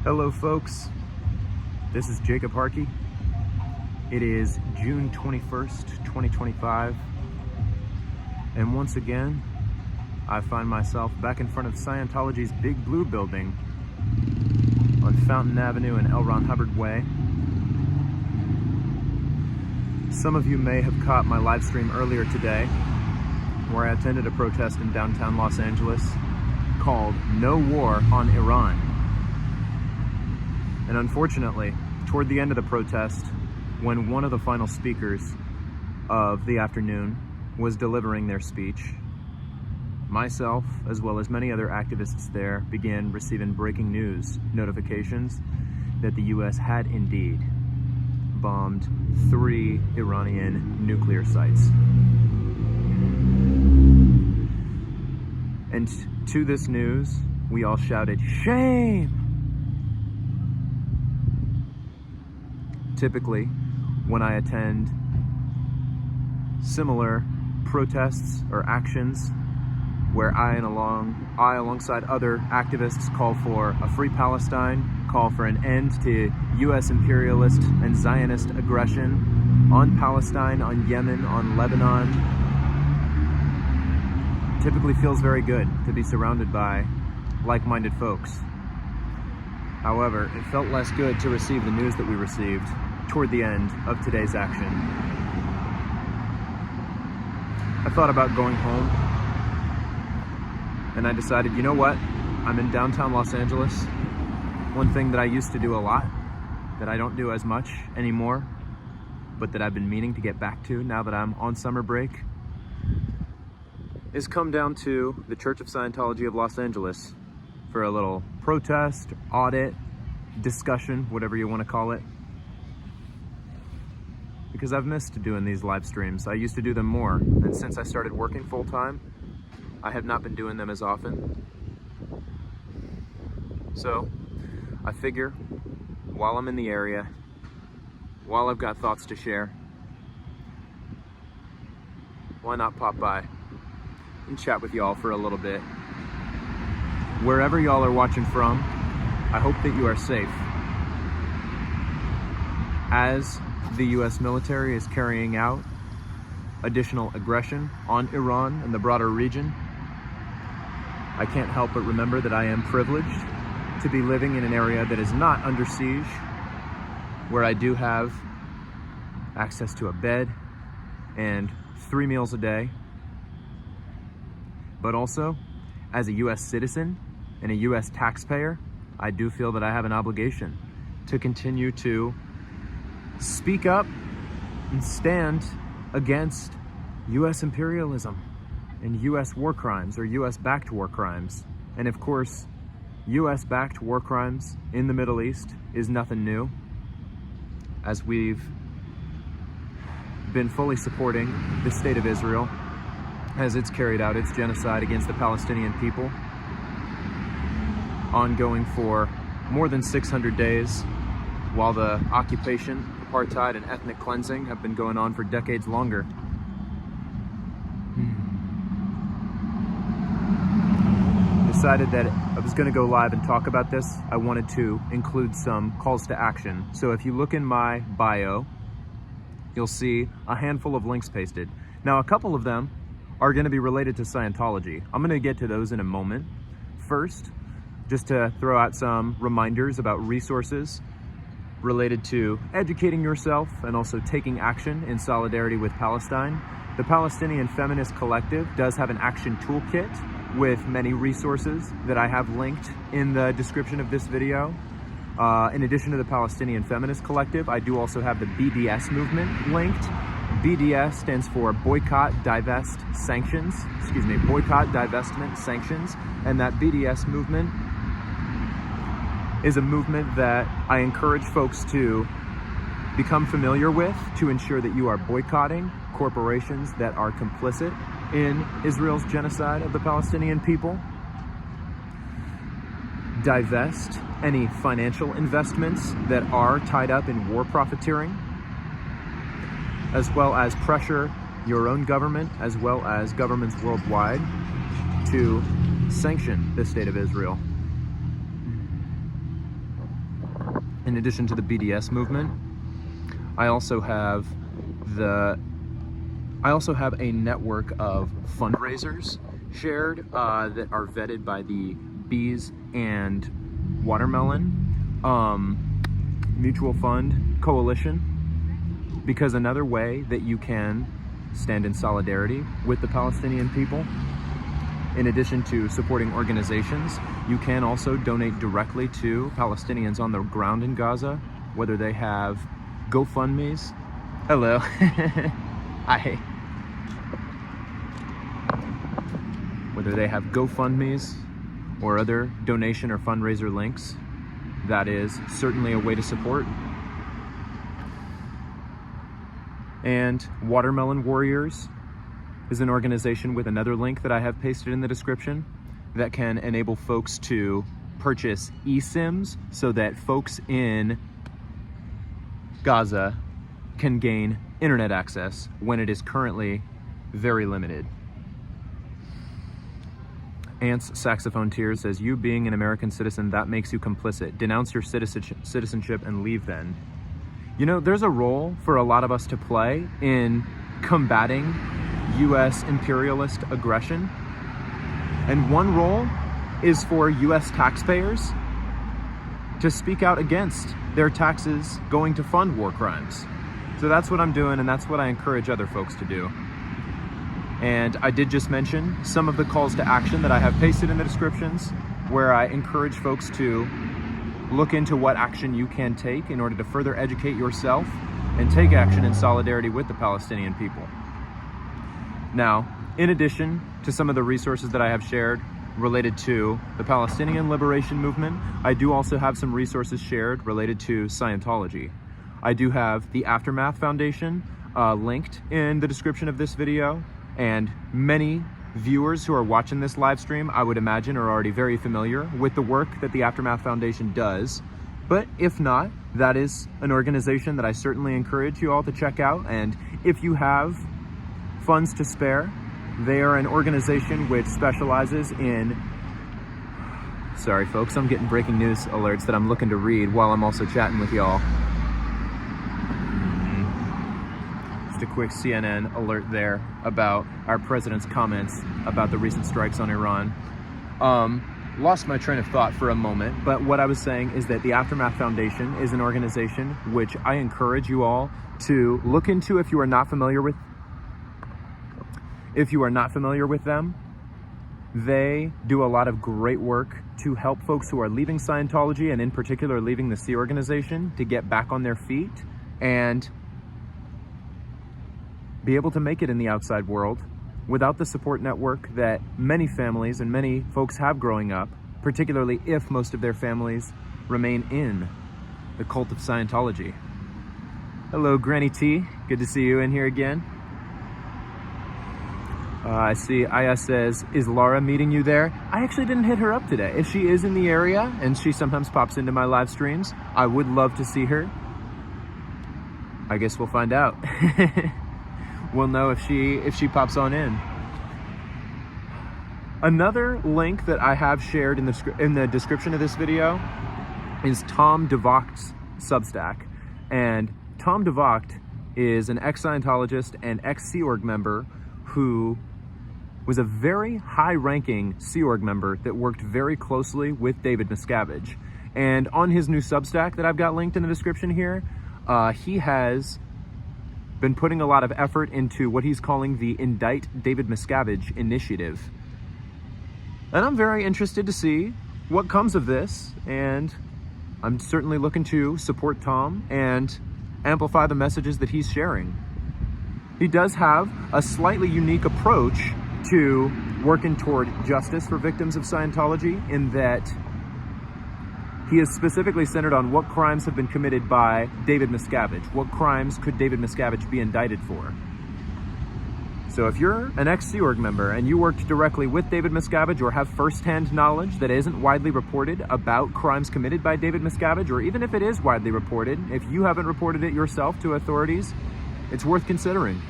Hello folks, this is Jacob Harkey. It is June 21st, 2025, and once again, I find myself back in front of Scientology's Big Blue building on Fountain Avenue and L. Ron Hubbard Way. Some of you may have caught my live stream earlier today, where I attended a protest in downtown Los Angeles called No War on Iran. And unfortunately, toward the end of the protest, when one of the final speakers of the afternoon was delivering their speech, myself, as well as many other activists there, began receiving breaking news notifications that the US had indeed bombed 3 Iranian nuclear sites. And to this news, we all shouted, "Shame!" Typically, when I attend similar protests or actions where I alongside other activists call for a free Palestine, call for an end to US imperialist and Zionist aggression on Palestine, on Yemen, on Lebanon, typically feels very good to be surrounded by like-minded folks. However, it felt less good to receive the news that we received toward the end of today's action. I thought about going home, and I decided, you know what? I'm in downtown Los Angeles. One thing that I used to do a lot, that I don't do as much anymore, but that I've been meaning to get back to now that I'm on summer break, is come down to the Church of Scientology of Los Angeles for a little protest, audit, discussion, whatever you want to call it. Because I've missed doing these live streams. I used to do them more, and since I started working full-time, I have not been doing them as often. So I figure, while I'm in the area, while I've got thoughts to share, why not pop by and chat with y'all for a little bit. Wherever y'all are watching from, I hope that you are safe. As the US military is carrying out additional aggression on Iran and the broader region, I can't help but remember that I am privileged to be living in an area that is not under siege, where I do have access to a bed and 3 meals a day. But also, as a US citizen and a US taxpayer, I do feel that I have an obligation to continue to speak up and stand against US imperialism and US war crimes, or US-backed war crimes. And of course, US-backed war crimes in the Middle East is nothing new, as we've been fully supporting the state of Israel as it's carried out its genocide against the Palestinian people, ongoing for more than 600 days, while the occupation, apartheid, and ethnic cleansing have been going on for decades longer. Decided that I was going to go live and talk about this. I wanted to include some calls to action. So if you look in my bio, you'll see a handful of links pasted. Now, a couple of them are going to be related to Scientology. I'm going to get to those in a moment. First, just to throw out some reminders about resources related to educating yourself and also taking action in solidarity with Palestine. The Palestinian Feminist Collective does have an action toolkit with many resources that I have linked in the description of this video. In addition to the Palestinian Feminist Collective, I do also have the BDS movement linked. BDS stands for Boycott, Divest, Sanctions. Boycott, Divestment, Sanctions. And that BDS movement is a movement that I encourage folks to become familiar with to ensure that you are boycotting corporations that are complicit in Israel's genocide of the Palestinian people. Divest any financial investments that are tied up in war profiteering, as well as pressure your own government, as well as governments worldwide, to sanction the state of Israel. in addition to the BDS movement. I also have a network of fundraisers shared that are vetted by the Bees and Watermelon Mutual Fund Coalition, because another way that you can stand in solidarity with the Palestinian people, in addition to supporting organizations, you can also donate directly to Palestinians on the ground in Gaza, whether they have GoFundMes. Hello. Hi. Whether they have GoFundMes or other donation or fundraiser links, that is certainly a way to support. And Watermelon Warriors is an organization with another link that I have pasted in the description that can enable folks to purchase eSIMs so that folks in Gaza can gain internet access when it is currently very limited. Ant's Saxophone Tears says, you being an American citizen, that makes you complicit. Denounce your citizenship and leave then. You know, there's a role for a lot of us to play in combating U.S. imperialist aggression. And one role is for U.S. taxpayers to speak out against their taxes going to fund war crimes. So that's what I'm doing, and that's what I encourage other folks to do. And I did just mention some of the calls to action that I have pasted in the descriptions, where I encourage folks to look into what action you can take in order to further educate yourself and take action in solidarity with the Palestinian people. Now, in addition to some of the resources that I have shared related to the Palestinian Liberation Movement, I do also have some resources shared related to Scientology. I do have the Aftermath Foundation linked in the description of this video, and many viewers who are watching this live stream, I would imagine, are already very familiar with the work that the Aftermath Foundation does. But if not, that is an organization that I certainly encourage you all to check out. And if you have funds to spare, they are an organization which specializes in... Sorry folks, I'm getting breaking news alerts that I'm looking to read while I'm also chatting with y'all. Just a quick CNN alert there about our president's comments about the recent strikes on Iran. Lost my train of thought for a moment, but what I was saying is that the Aftermath Foundation is an organization which I encourage you all to look into if you are not familiar with. If you are not familiar with them, they do a lot of great work to help folks who are leaving Scientology, and in particular leaving the Sea organization, to get back on their feet and be able to make it in the outside world without the support network that many families and many folks have growing up, particularly if most of their families remain in the cult of Scientology. Hello, Granny T. Good to see you in here again. I see Aya says, is Laura meeting you there? I actually didn't hit her up today. If she is in the area, and she sometimes pops into my live streams, I would love to see her. I guess we'll find out. We'll know if she pops on in. Another link that I have shared in the description of this video is Tom DeVogt's Substack. And Tom DeVogt is an ex-Scientologist and ex-Sea Org member who was a very high-ranking Sea Org member that worked very closely with David Miscavige. And on his new Substack that I've got linked in the description here, he has been putting a lot of effort into what he's calling the Indict David Miscavige initiative. And I'm very interested to see what comes of this, and I'm certainly looking to support Tom and amplify the messages that he's sharing. He does have a slightly unique approach to working toward justice for victims of Scientology, in that he is specifically centered on what crimes have been committed by David Miscavige. What crimes could David Miscavige be indicted for? So if you're an ex-Sea Org member and you worked directly with David Miscavige, or have firsthand knowledge that isn't widely reported about crimes committed by David Miscavige, or even if it is widely reported, if you haven't reported it yourself to authorities, it's worth considering.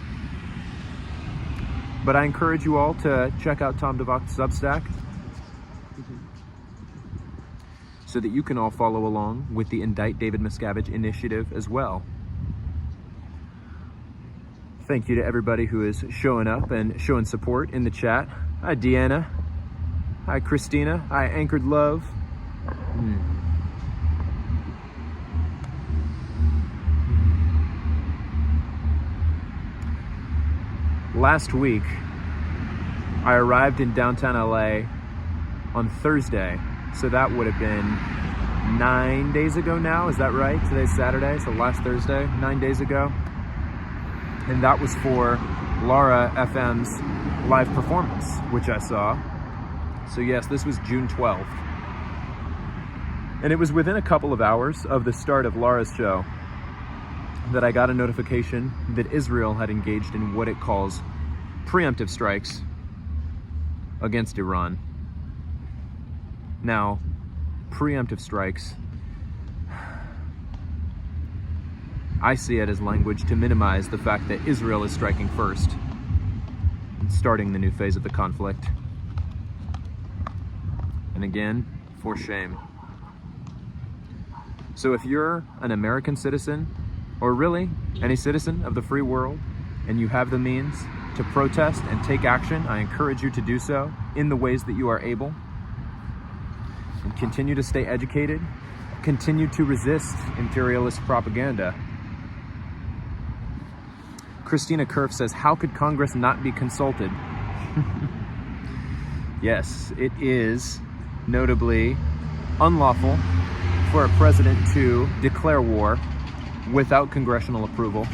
But I encourage you all to check out Tom DeVogt's Substack. so that you can all follow along with the Indict David Miscavige initiative as well. Thank you to everybody who is showing up and showing support in the chat. Hi, Deanna. Hi, Christina. Hi, Anchored Love. Last week, I arrived in downtown LA on Thursday, so that would have been 9 days ago now, is that right? Today's Saturday, so last Thursday, 9 days ago. And that was for Laura FM's live performance, which I saw. So yes, this was June 12th. And it was within a couple of hours of the start of Laura's show that I got a notification that Israel had engaged in what it calls preemptive strikes against Iran. Now, preemptive strikes, I see it as language to minimize the fact that Israel is striking first and starting the new phase of the conflict. And again, for shame. So if you're an American citizen, or really any citizen of the free world, and you have the means to protest and take action, I encourage you to do so in the ways that you are able. And continue to stay educated, continue to resist imperialist propaganda. Christina Kerf says, how could Congress not be consulted? Yes, it is notably unlawful for a president to declare war without congressional approval.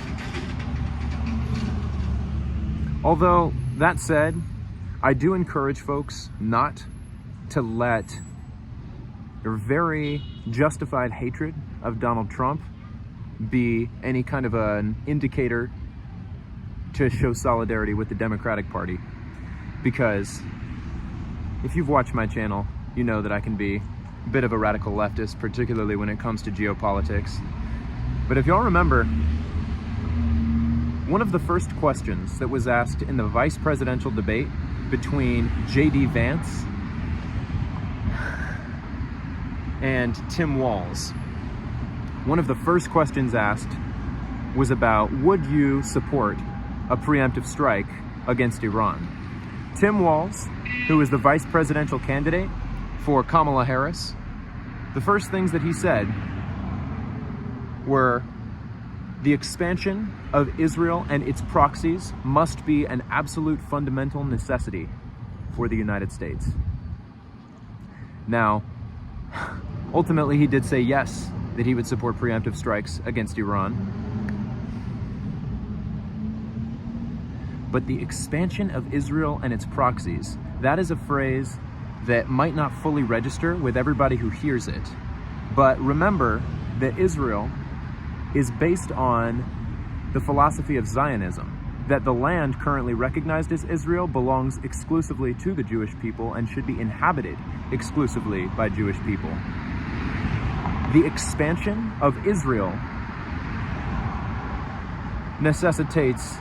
Although, that said, I do encourage folks not to let their very justified hatred of Donald Trump be any kind of an indicator to show solidarity with the Democratic Party. Because if you've watched my channel, you know that I can be a bit of a radical leftist, particularly when it comes to geopolitics. But if y'all remember, one of the first questions that was asked in the vice presidential debate between J.D. Vance and Tim Walz, one of the first questions asked was about, would you support a preemptive strike against Iran? Tim Walz, who is the vice presidential candidate for Kamala Harris, the first things that he said were, the expansion of Israel and its proxies must be an absolute fundamental necessity for the United States. Now, ultimately he did say yes, that he would support preemptive strikes against Iran. But the expansion of Israel and its proxies, that is a phrase that might not fully register with everybody who hears it. But remember that Israel is based on the philosophy of Zionism, that the land currently recognized as Israel belongs exclusively to the Jewish people and should be inhabited exclusively by Jewish people. The expansion of Israel necessitates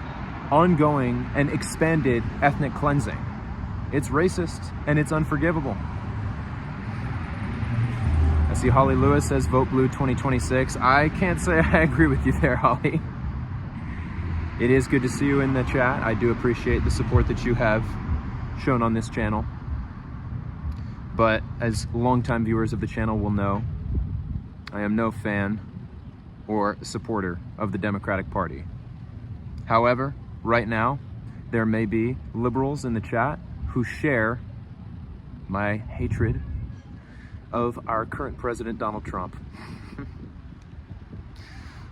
ongoing and expanded ethnic cleansing. It's racist and it's unforgivable. I see Holly Lewis says vote blue 2026. I can't say I agree with you there, Holly. It is good to see you in the chat. I do appreciate the support that you have shown on this channel. But as longtime viewers of the channel will know, I am no fan or supporter of the Democratic Party. However, right now, there may be liberals in the chat who share my hatred of our current president, Donald Trump.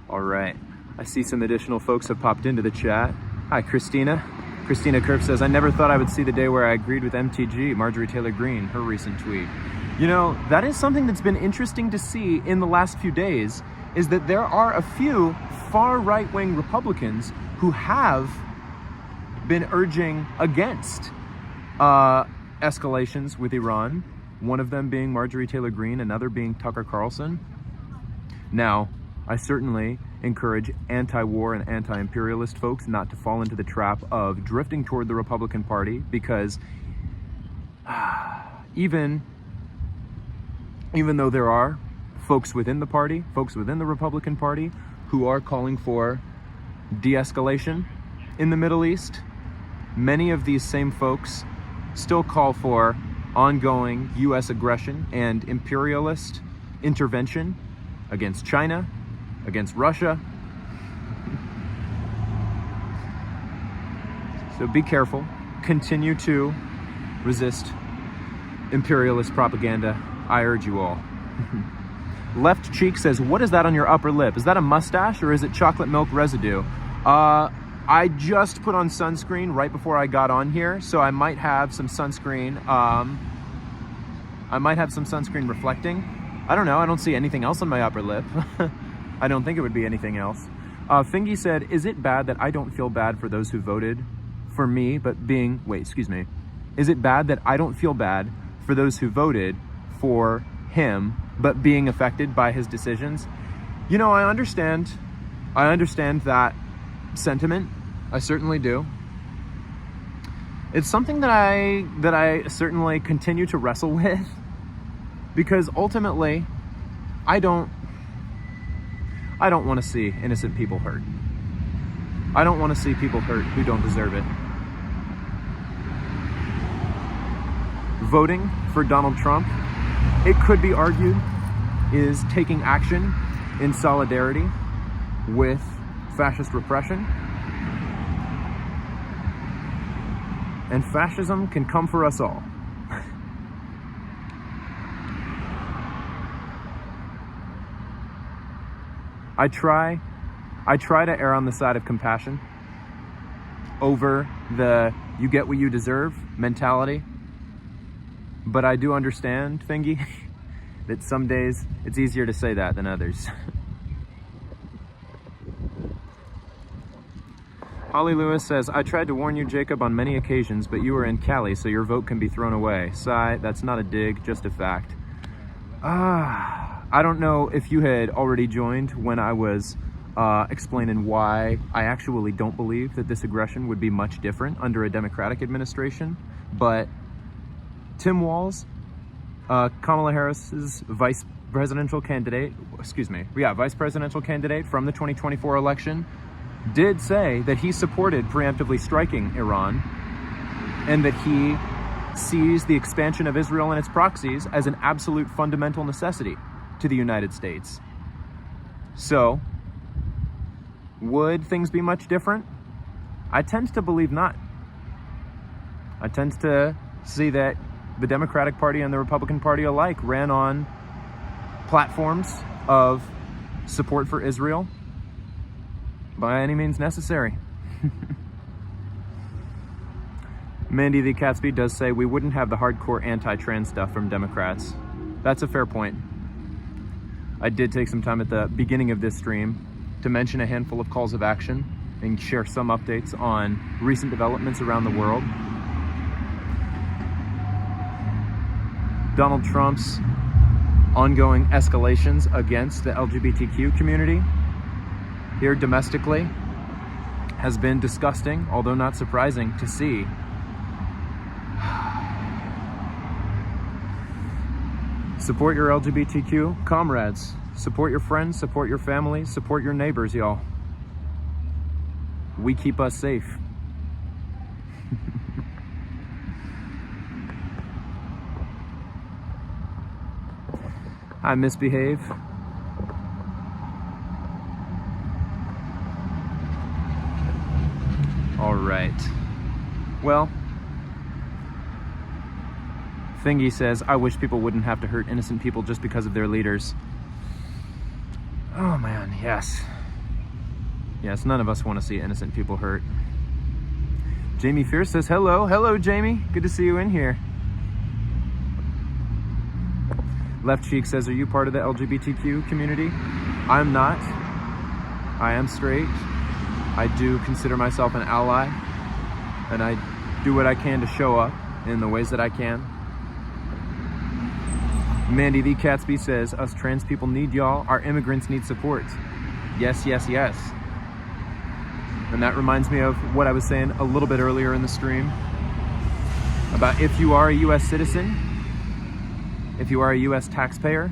All right, I see some additional folks have popped into the chat. Hi, Christina. Christina Kerf says, I never thought I would see the day where I agreed with MTG, Marjorie Taylor Greene, her recent tweet. You know, that is something that's been interesting to see in the last few days, is that there are a few far right-wing Republicans who have been urging against escalations with Iran, one of them being Marjorie Taylor Greene, another being Tucker Carlson. Now, I certainly encourage anti-war and anti-imperialist folks not to fall into the trap of drifting toward the Republican Party, because even even though there are folks within the party, folks within the Republican Party, who are calling for de-escalation in the Middle East, many of these same folks still call for ongoing U.S. aggression and imperialist intervention against China, against Russia. So be careful. Continue to resist imperialist propaganda. I urge you all. Left cheek says, what is that on your upper lip? Is that a mustache or is it chocolate milk residue? I just put on sunscreen right before I got on here, so I might have some sunscreen. I might have some sunscreen reflecting. I don't know. I don't see anything else on my upper lip. I don't think it would be anything else. Fingy said, is it bad that I don't feel bad for those who voted for me, but being, is it bad that I don't feel bad for those who voted for him, but being affected by his decisions? You know, I understand that sentiment. I certainly do. It's something that I certainly continue to wrestle with, because ultimately I don't want to see innocent people hurt. I don't want to see people hurt who don't deserve it. Voting for Donald Trump, it could be argued, is taking action in solidarity with fascist repression. And fascism can come for us all. I try to err on the side of compassion over the you get what you deserve mentality. But I do understand, Fingy, that some days it's easier to say that than others. Holly Lewis says, I tried to warn you, Jacob, on many occasions, but you were in Cali, so your vote can be thrown away. Sigh, that's not a dig, just a fact. I don't know if you had already joined when I was explaining why I actually don't believe that this aggression would be much different under a Democratic administration, but Tim Walz, Kamala Harris's vice presidential candidate from the 2024 election, did say that he supported preemptively striking Iran and that he sees the expansion of Israel and its proxies as an absolute fundamental necessity to the United States. So, would things be much different? I tend to believe not. I tend to see that the Democratic Party and the Republican Party alike ran on platforms of support for Israel by any means necessary. Mandy the Catsby does say we wouldn't have the hardcore anti-trans stuff from Democrats. That's a fair point. I did take some time at the beginning of this stream to mention a handful of calls of action and share some updates on recent developments around the world. Donald Trump's ongoing escalations against the LGBTQ community here domestically has been disgusting, although not surprising to see. Support your LGBTQ comrades. Support your friends, support your family, support your neighbors, y'all. We keep us safe. I misbehave. All right. Well, Thingy says, I wish people wouldn't have to hurt innocent people just because of their leaders. Oh man, yes. Yes, none of us want to see innocent people hurt. Jamie Fierce says, hello. Hello, Jamie. Good to see you in here. Left Cheek says, are you part of the LGBTQ community? I'm not. I am straight. I do consider myself an ally, and I do what I can to show up in the ways that I can. Mandy the Catsby says, us trans people need y'all. Our immigrants need support. Yes, yes, yes. And that reminds me of what I was saying a little bit earlier in the stream about if you are a U.S. citizen, If you are a US taxpayer,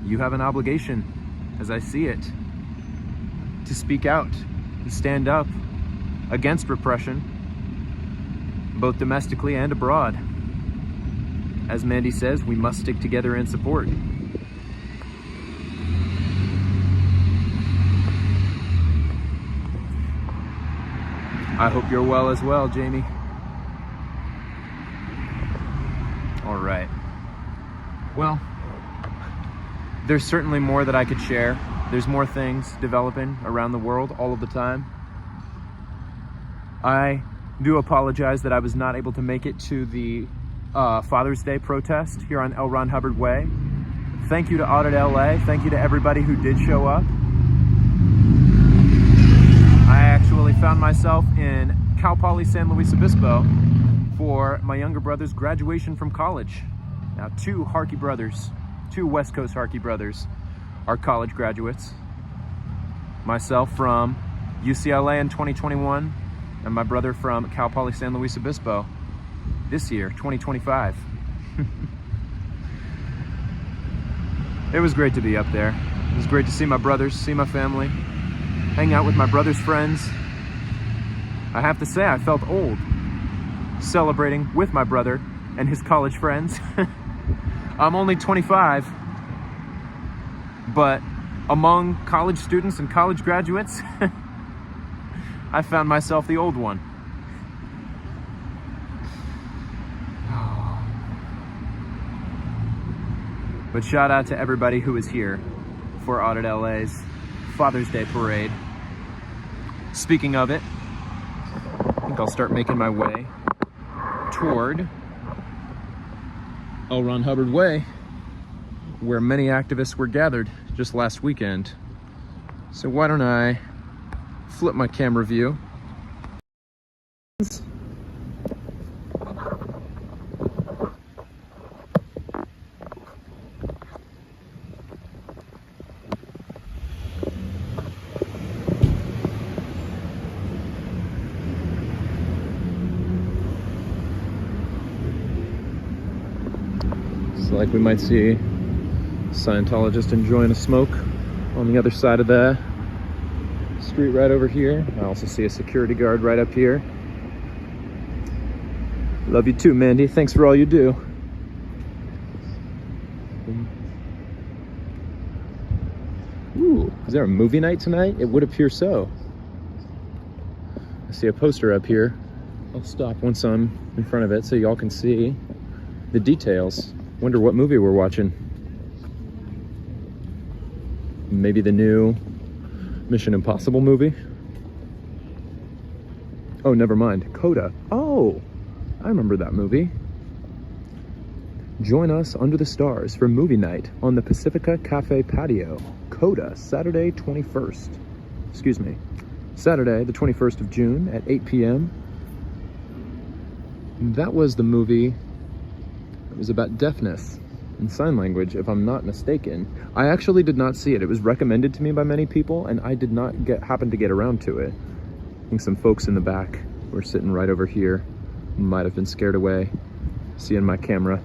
you have an obligation, as I see it, to speak out, to stand up against repression, both domestically and abroad. As Mandy says, we must stick together and support. I hope you're well as well, Jamie. All right. Well, there's certainly more that I could share. There's more things developing around the world all of the time. I do apologize that I was not able to make it to the Father's Day protest here on L. Ron Hubbard Way. Thank you to Audit LA. Thank you to everybody who did show up. I actually found myself in Cal Poly San Luis Obispo for my younger brother's graduation from college. Now, two West Coast Harkey brothers are college graduates. Myself from UCLA in 2021, and my brother from Cal Poly San Luis Obispo this year, 2025. It was great to be up there. It was great to see my brothers, see my family, hang out with my brother's friends. I have to say, I felt old celebrating with my brother and his college friends. I'm only 25, but among college students and college graduates, I found myself the old one. But shout out to everybody who was here for Audit LA's Father's Day Parade. Speaking of it, I think I'll start making my way toward L. Ron Hubbard Way, where many activists were gathered just last weekend. So why don't I flip my camera view. It's like we might see a Scientologist enjoying a smoke on the other side of the street right over here. I also see a security guard right up here. Love you too, Mandy. Thanks for all you do. Ooh, is there a movie night tonight? It would appear so. I see a poster up here. I'll stop once I'm in front of it so y'all can see the details. Wonder what movie we're watching. Maybe the new Mission Impossible movie? Oh, never mind. Coda. Oh, I remember that movie. Join us under the stars for movie night on the Pacifica Cafe patio. Coda, Saturday 21st. Excuse me. Saturday, the 21st of June at 8 p.m. That was the movie. It was about deafness and sign language, if I'm not mistaken. I actually did not see it. It was recommended to me by many people, and I did not happen to get around to it. I think some folks in the back were sitting right over here. Might have been scared away seeing my camera.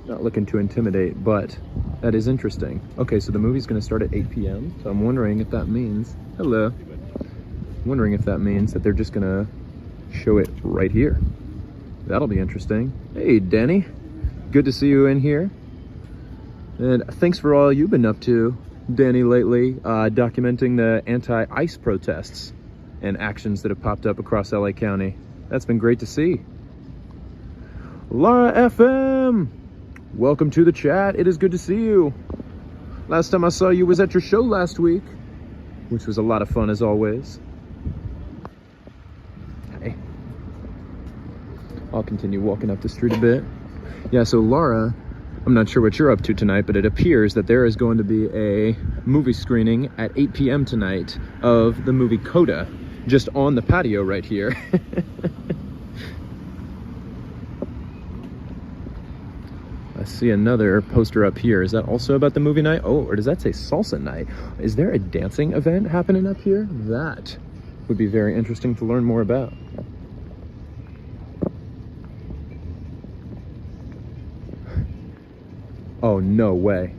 Not looking to intimidate, but that is interesting. Okay, so the movie's gonna start at 8 p.m. So I'm wondering if that means, hello. Wondering if that means that they're just gonna show it right here. That'll be interesting. Hey, Danny. Good to see you in here. And thanks for all you've been up to, Danny, lately, documenting the anti-ICE protests and actions that have popped up across LA County. That's been great to see. Laura FM, welcome to the chat. It is good to see you. Last time I saw you was at your show last week, which was a lot of fun as always. Hey. I'll continue walking up the street a bit. Yeah, so Laura, I'm not sure what you're up to tonight, but it appears that there is going to be a movie screening at 8 p.m. tonight of the movie Coda, just on the patio right here. I see another poster up here. Is that also about the movie night? Oh, or does that say salsa night? Is there a dancing event happening up here? That would be very interesting to learn more about. Oh, no way.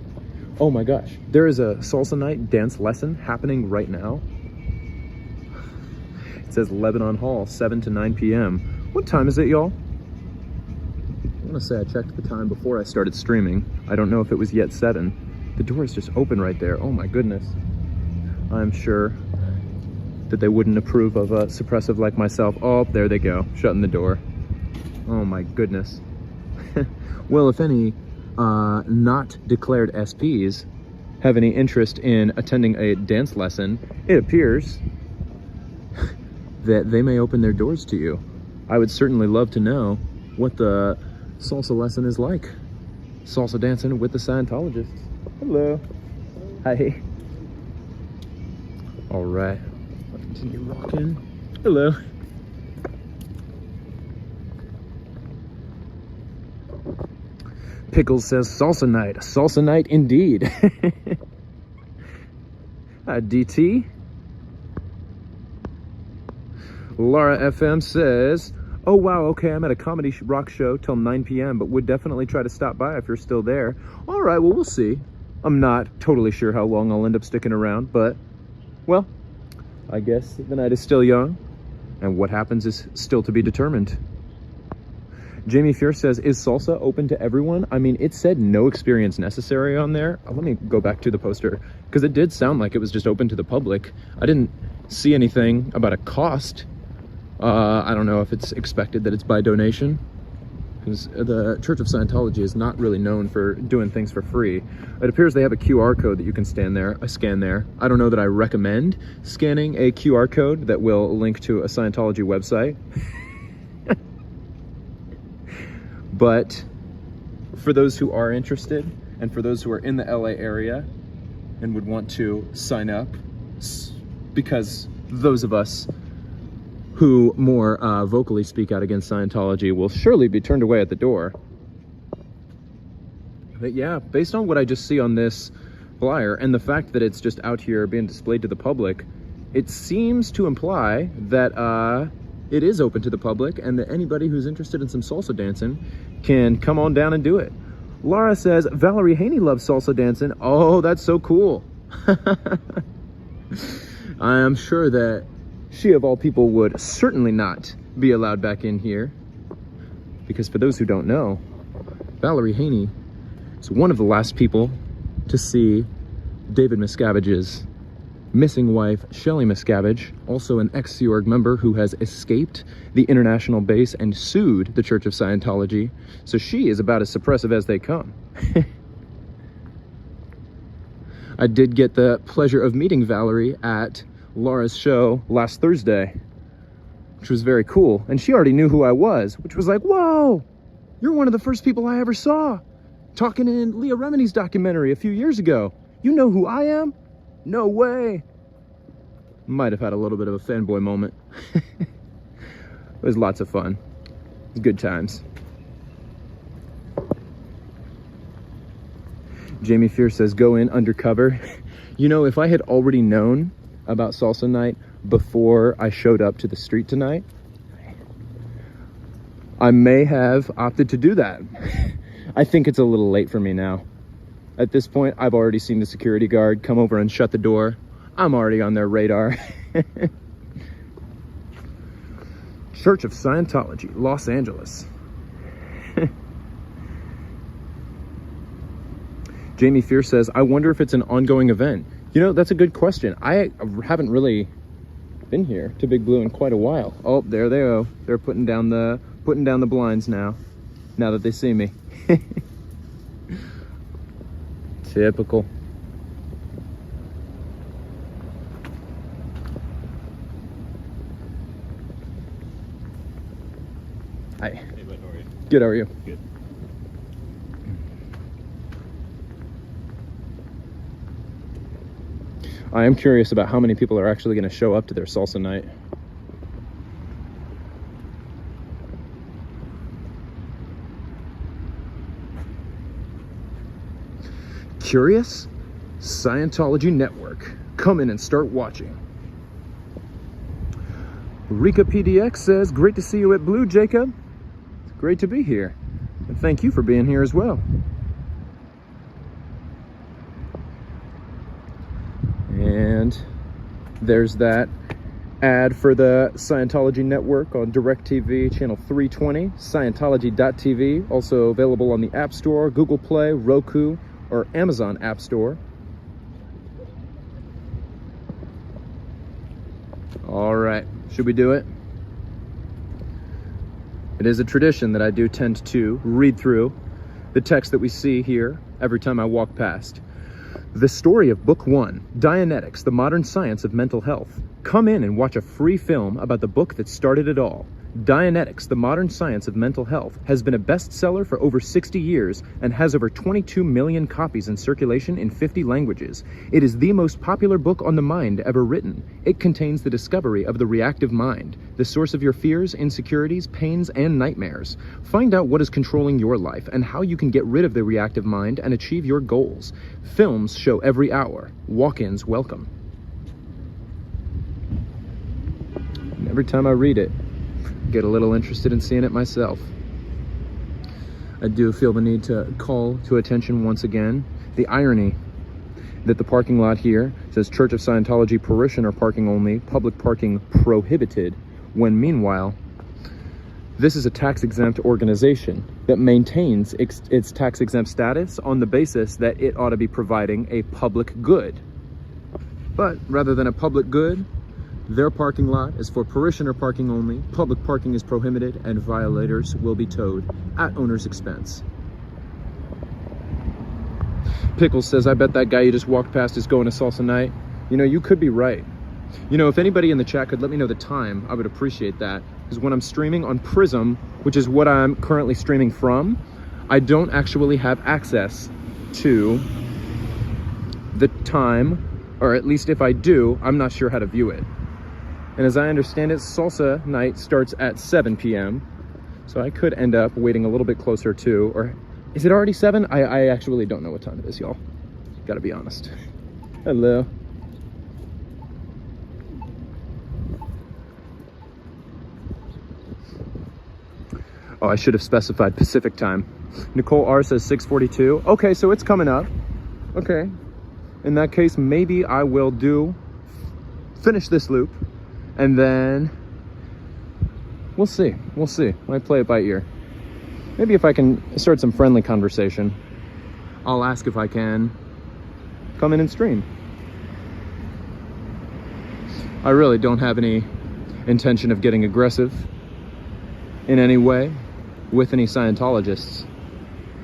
Oh my gosh. There is a salsa night dance lesson happening right now. It says Lebanon Hall, 7 to 9 p.m. What time is it, y'all? I want to say I checked the time before I started streaming. I don't know if it was yet 7. The door is just open right there. Oh my goodness. I'm sure that they wouldn't approve of a suppressive like myself. Oh, there they go, shutting the door. Oh my goodness. Well, if any not declared SPs have any interest in attending a dance lesson, it appears that they may open their doors to you. I would certainly love to know what the salsa lesson is like. Salsa dancing with the Scientologists. Hello. Hi. All right. I'll continue rocking. Hello. Pickles says salsa night indeed. DT. Laura FM says, oh wow, okay, I'm at a comedy rock show till 9 p.m, but would definitely try to stop by if you're still there. All right, well, we'll see. I'm not totally sure how long I'll end up sticking around, but, well, I guess the night is still young, and what happens is still to be determined. Jamie Fierce says, is salsa open to everyone? I mean, it said no experience necessary on there. Let me go back to the poster, because it did sound like it was just open to the public. I didn't see anything about a cost. I don't know if it's expected that it's by donation, because the Church of Scientology is not really known for doing things for free. It appears they have a QR code that you can scan there. I don't know that I recommend scanning a QR code that will link to a Scientology website. But for those who are interested, and for those who are in the LA area and would want to sign up, because those of us who more vocally speak out against Scientology will surely be turned away at the door. But yeah, based on what I just see on this flyer and the fact that it's just out here being displayed to the public, it seems to imply that it is open to the public and that anybody who's interested in some salsa dancing can come on down and do it. Laura says, Valerie Haney loves salsa dancing. Oh, that's so cool. I am sure that she, of all people, would certainly not be allowed back in here. Because for those who don't know, Valerie Haney is one of the last people to see David Miscavige's missing wife, Shelley Miscavige, also an ex-Sea Org member who has escaped the international base and sued the Church of Scientology. So she is about as suppressive as they come. I did get the pleasure of meeting Valerie at Laura's show last Thursday, which was very cool. And she already knew who I was, which was like, whoa, you're one of the first people I ever saw talking in Leah Remini's documentary a few years ago. You know who I am? No way. Might have had a little bit of a fanboy moment. It was lots of fun. Good times. Jamie Fierce says, go in undercover. You know, if I had already known about salsa night before I showed up to the street tonight, I may have opted to do that. I think it's a little late for me now. At this point, I've already seen the security guard come over and shut the door. I'm already on their radar. Church of Scientology, Los Angeles. Jamie Fierce says, I wonder if it's an ongoing event. You know, that's a good question. I haven't really been here to Big Blue in quite a while. Oh, there they go. They're putting down the blinds now that they see me. Typical. Hi. Hey, bud, how are you? Good, how are you? Good. I am curious about how many people are actually going to show up to their salsa night. Curious? Scientology Network. Come in and start watching. Rika PDX says, great to see you at Blue, Jacob. It's great to be here. And thank you for being here as well. And there's that ad for the Scientology network on DirecTV channel 320, Scientology.tv, also available on the App Store, Google Play, Roku, or Amazon App Store. All right, should we do it? It is a tradition that I do tend to read through the text that we see here every time I walk past. The story of Book 1, Dianetics, the Modern Science of Mental Health. Come in and watch a free film about the book that started it all. Dianetics, the Modern Science of Mental Health, has been a bestseller for over 60 years and has over 22 million copies in circulation in 50 languages. It is the most popular book on the mind ever written. It contains the discovery of the reactive mind, the source of your fears, insecurities, pains, and nightmares. Find out what is controlling your life and how you can get rid of the reactive mind and achieve your goals. Films show every hour. Walk-ins welcome. And every time I read it, get a little interested in seeing it myself. I do feel the need to call to attention once again the irony that the parking lot here says Church of Scientology parishioner parking only, public parking prohibited, when meanwhile this is a tax-exempt organization that maintains its tax-exempt status on the basis that it ought to be providing a public good. But rather than a public good, their parking lot is for parishioner parking only, public parking is prohibited, and violators will be towed at owner's expense. Pickles says, I bet that guy you just walked past is going to salsa night. You know, you could be right. You know, if anybody in the chat could let me know the time, I would appreciate that. Because when I'm streaming on Prism, which is what I'm currently streaming from, I don't actually have access to the time, or at least if I do, I'm not sure how to view it. And as I understand it, salsa night starts at 7 p.m. So I could end up waiting a little bit closer to, or is it already 7? I actually don't know what time it is, y'all. Gotta be honest. Hello. Oh, I should have specified Pacific time. Nicole R says 6:42. Okay, so it's coming up. Okay. In that case, maybe I will finish this loop. And then we'll see. Might play it by ear. Maybe if I can start some friendly conversation, I'll ask if I can come in and stream. I really don't have any intention of getting aggressive in any way with any Scientologists.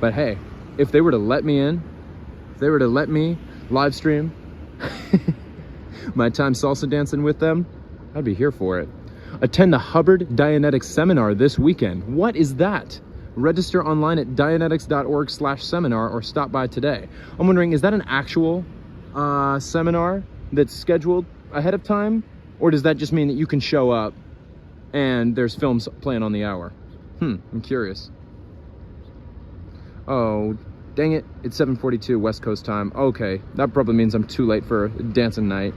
But hey, if they were to let me in, if they were to let me live stream my time salsa dancing with them, I'd be here for it. Attend the Hubbard Dianetics seminar this weekend. What is that? Register online at dianetics.org/seminar or stop by today. I'm wondering, is that an actual seminar that's scheduled ahead of time? Or does that just mean that you can show up and there's films playing on the hour? I'm curious. Oh, dang it. It's 7:42 West Coast time. Okay, that probably means I'm too late for dancing night.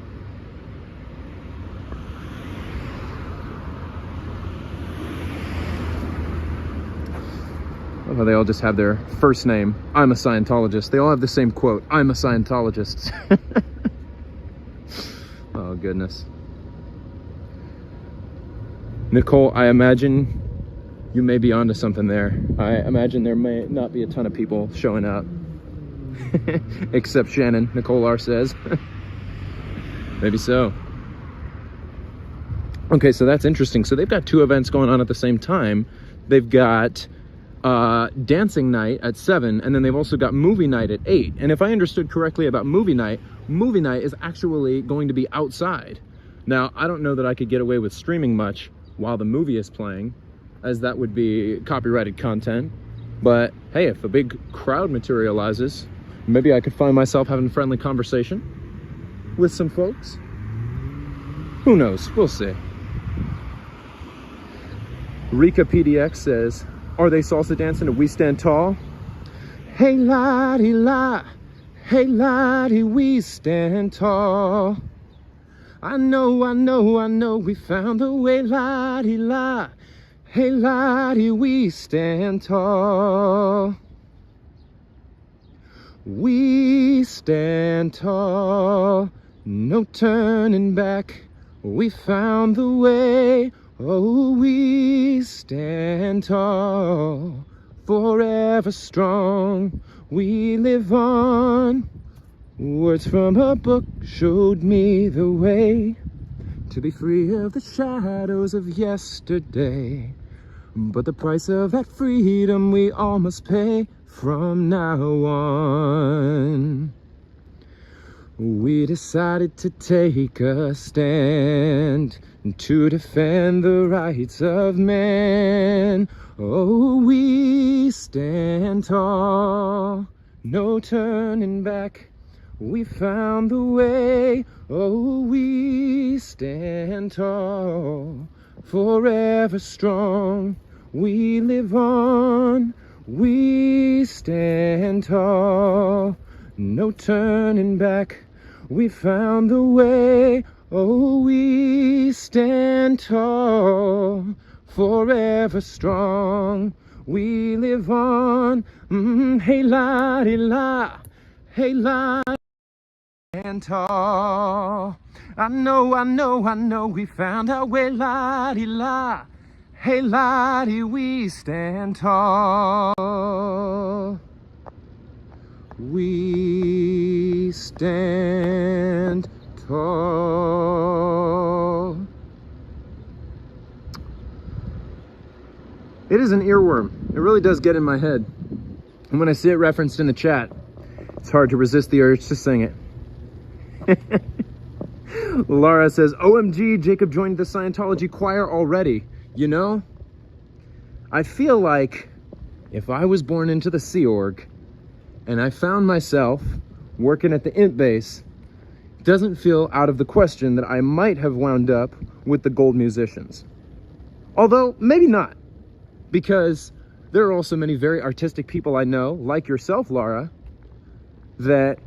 Oh, they all just have their first name. I'm a Scientologist. They all have the same quote. I'm a Scientologist. Oh, goodness. Nicole, I imagine you may be onto something there. I imagine there may not be a ton of people showing up. Except Shannon, Nicole R says. Maybe so. Okay, so that's interesting. So they've got two events going on at the same time. They've got dancing night at 7, and then they've also got movie night at 8. And if I understood correctly about movie night is actually going to be outside. Now, I don't know that I could get away with streaming much while the movie is playing, as that would be copyrighted content. But hey, if a big crowd materializes, maybe I could find myself having a friendly conversation with some folks. Who knows? We'll see. Rika PDX says, are they salsa dancing and we stand tall? Hey lottie la, hey lottie, we stand tall. I know, we found the way, lottie la. Hey lottie, we stand tall. We stand tall. no turning back. We found the way. Oh, we stand tall, forever strong. We live on. Words from a book showed me the way to be free of the shadows of yesterday. But the price of that freedom we all must pay from now on. We decided to take a stand to defend the rights of man. Oh, we stand tall, no turning back. We found the way. Oh, we stand tall, forever strong. We live on. We stand tall, no turning back. We found the way. Oh, we stand tall, forever strong. We live on. Hey la di la, hey la, stand tall. I know, we found our way, la di la. Hey la di, we stand tall. We stand tall. It is an earworm. It really does get in my head. And when I see it referenced in the chat, it's hard to resist the urge to sing it. Laura says, OMG, Jacob joined the Scientology choir already. You know, I feel like if I was born into the Sea Org and I found myself working at the Int base, it doesn't feel out of the question that I might have wound up with the gold musicians. Although, maybe not, because there are also many very artistic people I know, like yourself, Laura, that...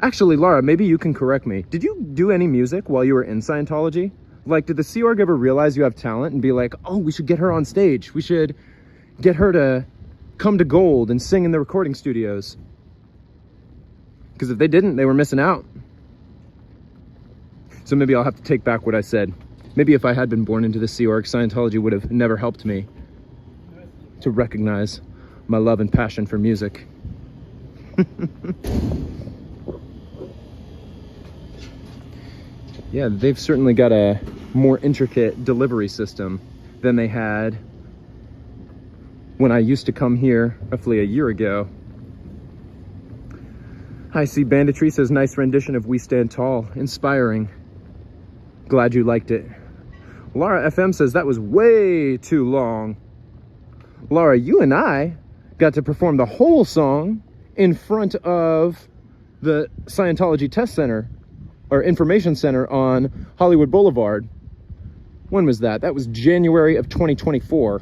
Actually, Laura, maybe you can correct me. Did you do any music while you were in Scientology? Like, did the Sea Org ever realize you have talent and be like, oh, we should get her on stage. We should get her to come to Gold and sing in the recording studios? Because if they didn't, they were missing out. So maybe I'll have to take back what I said. Maybe if I had been born into the Sea Org, Scientology would have never helped me to recognize my love and passion for music. Yeah, they've certainly got a more intricate delivery system than they had when I used to come here roughly a year ago. Hi, C. Banditry says, nice rendition of We Stand Tall. Inspiring. Glad you liked it. Laura FM says, that was way too long. Laura, you and I got to perform the whole song in front of the Scientology Test Center, or Information Center on Hollywood Boulevard. When was that? That was January of 2024,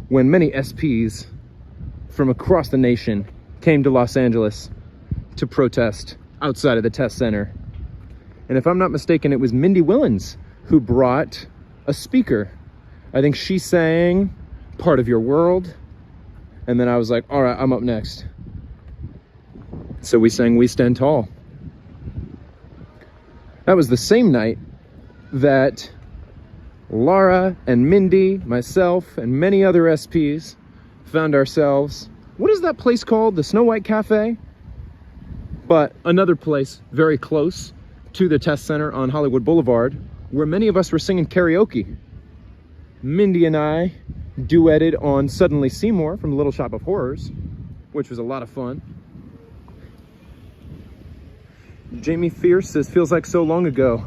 when many SPs from across the nation came to Los Angeles to protest outside of the test center. And if I'm not mistaken, it was Mindy Willens who brought a speaker. I think she sang Part of Your World, and then I was like, all right, I'm up next. So we sang We Stand Tall. That was the same night that Laura and Mindy, myself, and many other SPs found ourselves, what is that place called? The Snow White Cafe? But another place very close to the test center on Hollywood Boulevard, where many of us were singing karaoke. Mindy and I duetted on Suddenly Seymour from Little Shop of Horrors, which was a lot of fun. Jamie Fierce says, feels like so long ago.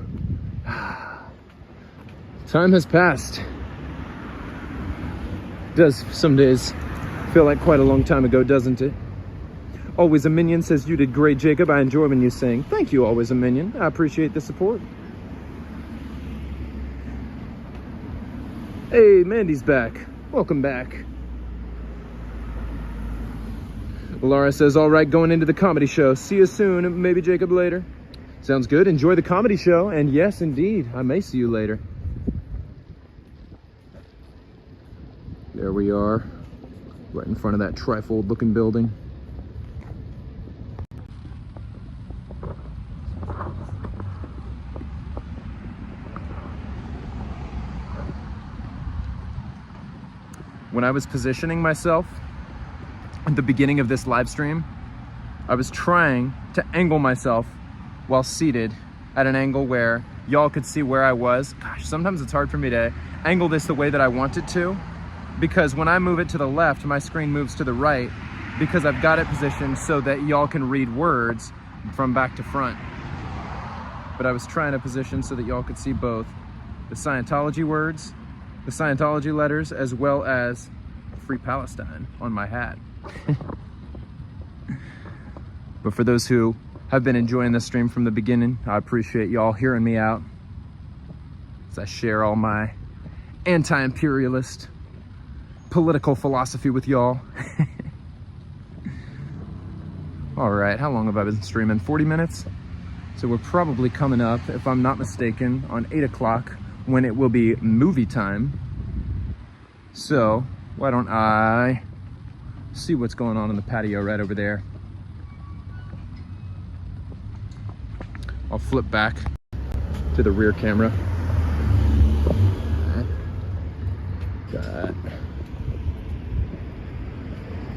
Time has passed. Does some days feel like quite a long time ago, doesn't it? Always a Minion says, you did great, Jacob. I enjoy when you sing. Thank you, Always a Minion. I appreciate the support. Hey, Mandy's back. Welcome back. Laura says, all right, going into the comedy show. See you soon. Maybe Jacob later. Sounds good. Enjoy the comedy show. And yes, indeed, I may see you later. There we are, right in front of that trifold looking building. when I was positioning myself at the beginning of this live stream, I was trying to angle myself while seated at an angle where y'all could see where I was. Gosh, sometimes it's hard for me to angle this the way that I want it to, because when I move it to the left, my screen moves to the right, because I've got it positioned so that y'all can read words from back to front. But I was trying to position so that y'all could see both the Scientology words, the Scientology letters, as well as Free Palestine on my hat. But for those who have been enjoying this stream from the beginning, I appreciate y'all hearing me out as I share all my anti-imperialist political philosophy with y'all. All right, how long have I been streaming? 40 minutes? So we're probably coming up, if I'm not mistaken, on 8 o'clock when it will be movie time. So why don't I see what's going on in the patio right over there. I'll flip back to the rear camera. Got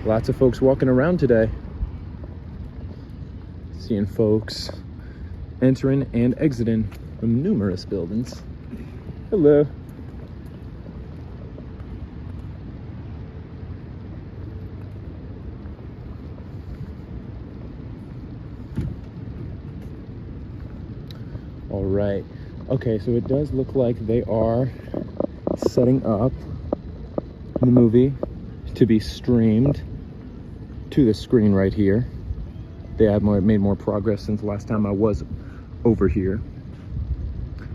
lots of folks walking around today. Seeing folks entering and exiting from numerous buildings. Hello. All right. Okay, so it does look like they are setting up the movie to be streamed to the screen right here. They have made more progress since the last time I was over here.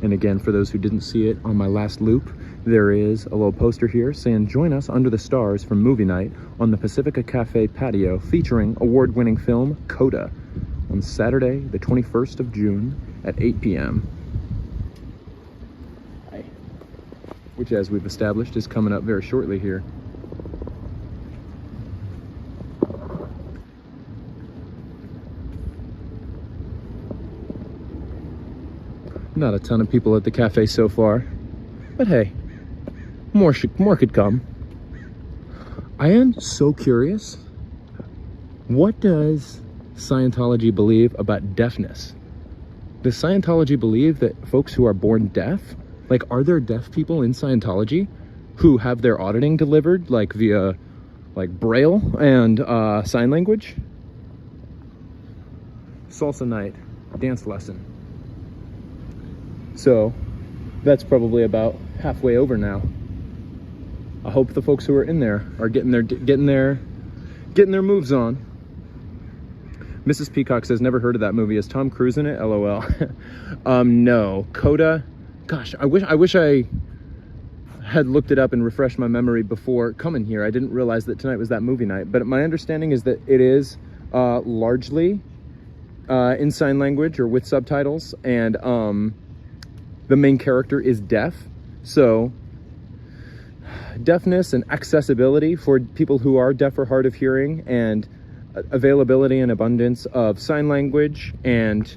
And again, for those who didn't see it on my last loop, there is a little poster here saying, "Join us under the stars for movie night on the Pacifica Cafe patio featuring award-winning film Coda on Saturday, the 21st of June at 8 p.m. Which, as we've established, is coming up very shortly here. Not a ton of people at the cafe so far, but hey, more could come. I am so curious. What does Scientology believe about deafness? Does Scientology believe that folks who are born deaf, like, are there deaf people in Scientology who have their auditing delivered, like, via, like, Braille and sign language? Salsa night, dance lesson. So that's probably about halfway over now. I hope the folks who are in there are getting their moves on. Mrs. Peacock says, never heard of that movie. Is Tom Cruise in it? LOL. No. Coda. Gosh, I wish I had looked it up and refreshed my memory before coming here. I didn't realize that tonight was that movie night. But my understanding is that it is largely in sign language or with subtitles, and the main character is deaf. So deafness and accessibility for people who are deaf or hard of hearing, and availability and abundance of sign language and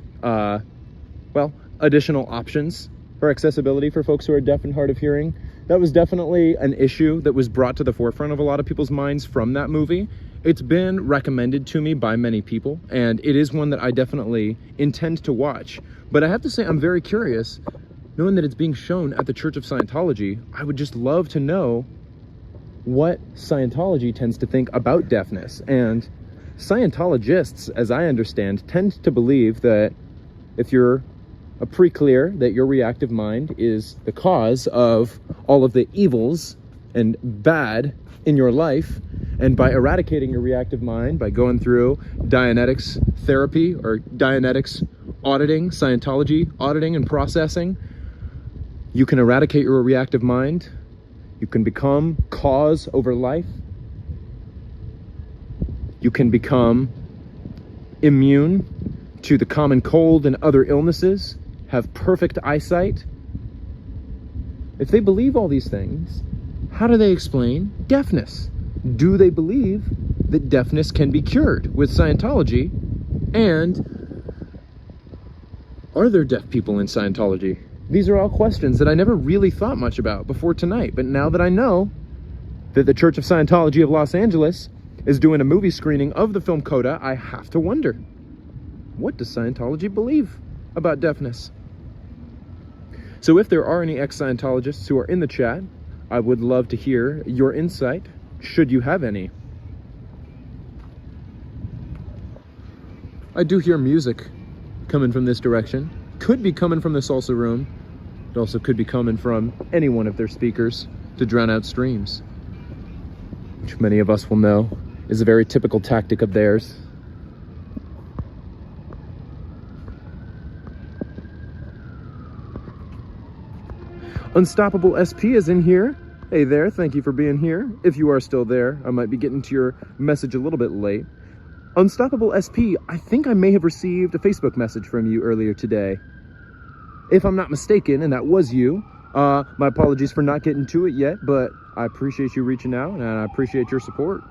additional options for accessibility for folks who are deaf and hard of hearing. That was definitely an issue that was brought to the forefront of a lot of people's minds from that movie. It's been recommended to me by many people, and it is one that I definitely intend to watch. But I have to say, I'm very curious, knowing that it's being shown at the Church of Scientology. I would just love to know what Scientology tends to think about deafness. And Scientologists, as I understand, tend to believe that if you're a pre-clear, that your reactive mind is the cause of all of the evils and bad in your life, and by eradicating your reactive mind, by going through Dianetics therapy or Dianetics auditing, Scientology auditing and processing, you can eradicate your reactive mind. You can become cause over life. You can become immune to the common cold and other illnesses, have perfect eyesight. If they believe all these things, how do they explain deafness? Do they believe that deafness can be cured with Scientology? And are there deaf people in Scientology? These are all questions that I never really thought much about before tonight, but now that I know, that the Church of Scientology of Los Angeles is doing a movie screening of the film Coda, I have to wonder, what does Scientology believe about deafness? So if there are any ex-Scientologists who are in the chat, I would love to hear your insight, should you have any. I do hear music coming from this direction. Could be coming from the salsa room. It also could be coming from any one of their speakers to drown out streams, which many of us will know is a very typical tactic of theirs. Unstoppable SP is in here. Hey there, thank you for being here. If you are still there, I might be getting to your message a little bit late. Unstoppable SP, I think I may have received a Facebook message from you earlier today. If I'm not mistaken, and that was you, my apologies for not getting to it yet, but I appreciate you reaching out and I appreciate your support.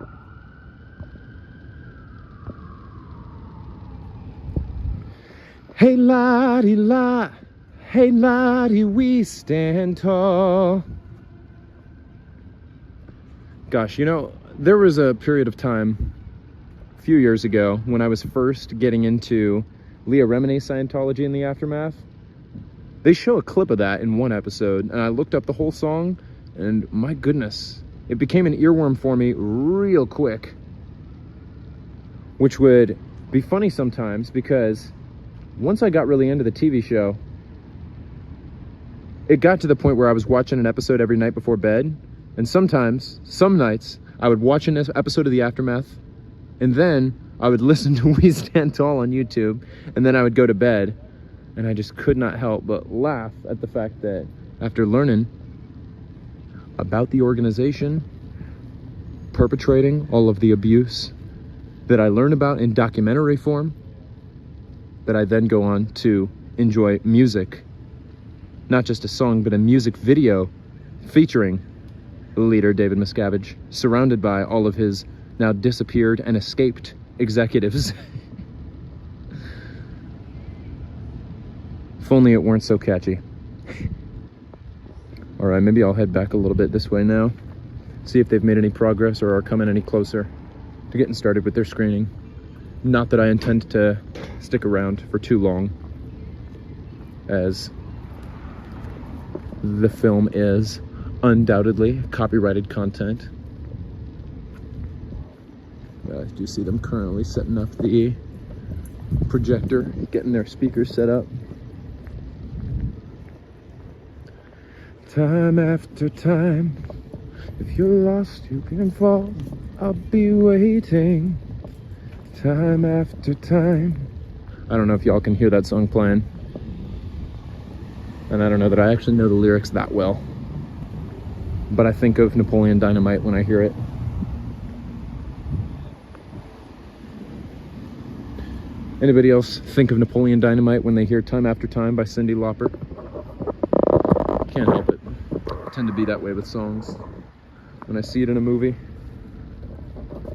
Hey laddie la, hey laddie, we stand tall. Gosh, you know, there was a period of time a few years ago when I was first getting into Leah Remini's Scientology in the Aftermath. They show a clip of that in one episode, and I looked up the whole song, and my goodness, it became an earworm for me real quick. Which would be funny sometimes, because once I got really into the TV show, it got to the point where I was watching an episode every night before bed, and sometimes, some nights, I would watch an episode of The Aftermath, and then I would listen to We Stand Tall on YouTube, and then I would go to bed, and I just could not help but laugh at the fact that after learning about the organization perpetrating all of the abuse that I learned about in documentary form, that I then go on to enjoy music, not just a song, but a music video featuring the leader, David Miscavige, surrounded by all of his now disappeared and escaped executives. If only it weren't so catchy. All right, maybe I'll head back a little bit this way now, see if they've made any progress or are coming any closer to getting started with their screening. Not that I intend to stick around for too long, as the film is undoubtedly copyrighted content. I do see them currently setting up the projector, getting their speakers set up. Time after time, if you're lost, you can fall. I'll be waiting. Time after time. I don't know if y'all can hear that song playing. And I don't know that I actually know the lyrics that well. But I think of Napoleon Dynamite when I hear it. Anybody else think of Napoleon Dynamite when they hear Time After Time by Cyndi Lauper? Can't help it. I tend to be that way with songs. When I see it in a movie,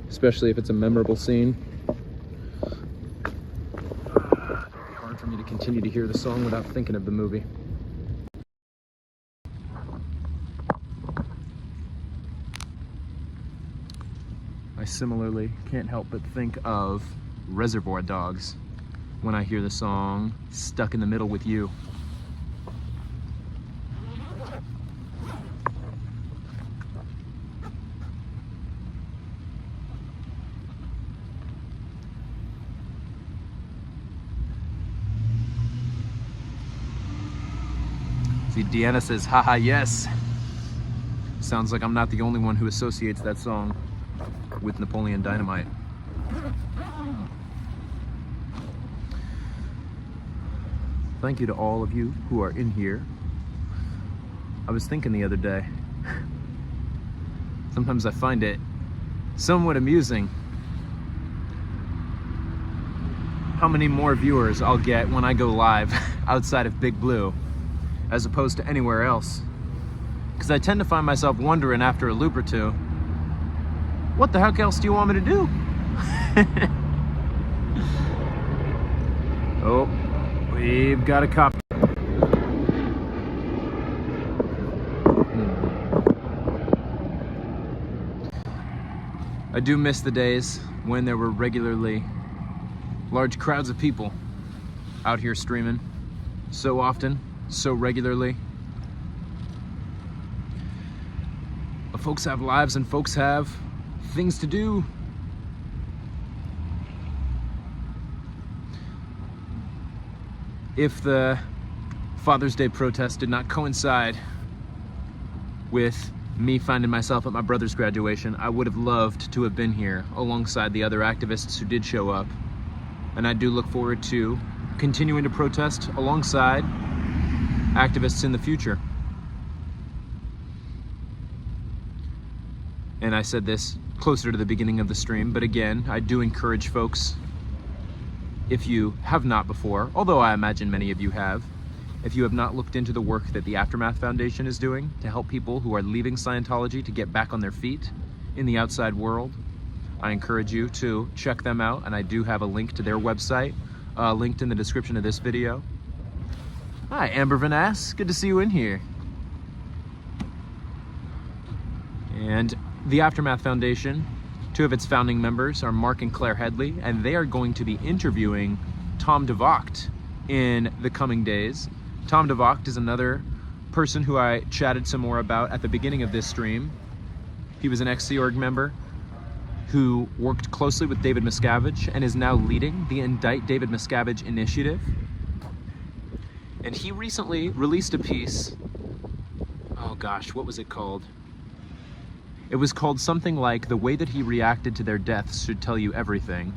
especially if it's a memorable scene, it's hard for me to continue to hear the song without thinking of the movie. I similarly can't help but think of Reservoir Dogs when I hear the song Stuck in the Middle with You. See, Deanna says, haha, yes. Sounds like I'm not the only one who associates that song with Napoleon Dynamite. Thank you to all of you who are in here. I was thinking the other day, sometimes I find it somewhat amusing how many more viewers I'll get when I go live outside of Big Blue as opposed to anywhere else. Because I tend to find myself wondering after a loop or two, what the heck else do you want me to do? Oh, we've got a cop. I do miss the days when there were regularly large crowds of people out here streaming so often, so regularly. But folks have lives and folks have things to do. If the Father's Day protest did not coincide with me finding myself at my brother's graduation, I would have loved to have been here alongside the other activists who did show up. And I do look forward to continuing to protest alongside activists in the future. And I said this closer to the beginning of the stream, but again, I do encourage folks, if you have not before, although I imagine many of you have, if you have not looked into the work that the Aftermath Foundation is doing to help people who are leaving Scientology to get back on their feet in the outside world, I encourage you to check them out, and I do have a link to their website linked in the description of this video. Hi, Amber Vanass, good to see you in here. And the Aftermath Foundation, two of its founding members are Mark and Claire Headley, and they are going to be interviewing Tom DeVocht in the coming days. Tom DeVocht is another person who I chatted some more about at the beginning of this stream. He was an ex-Sea Org member who worked closely with David Miscavige and is now leading the Indict David Miscavige initiative. And he recently released a piece, oh gosh, what was it called? It was called something like "The Way That He Reacted to Their Deaths Should Tell You Everything."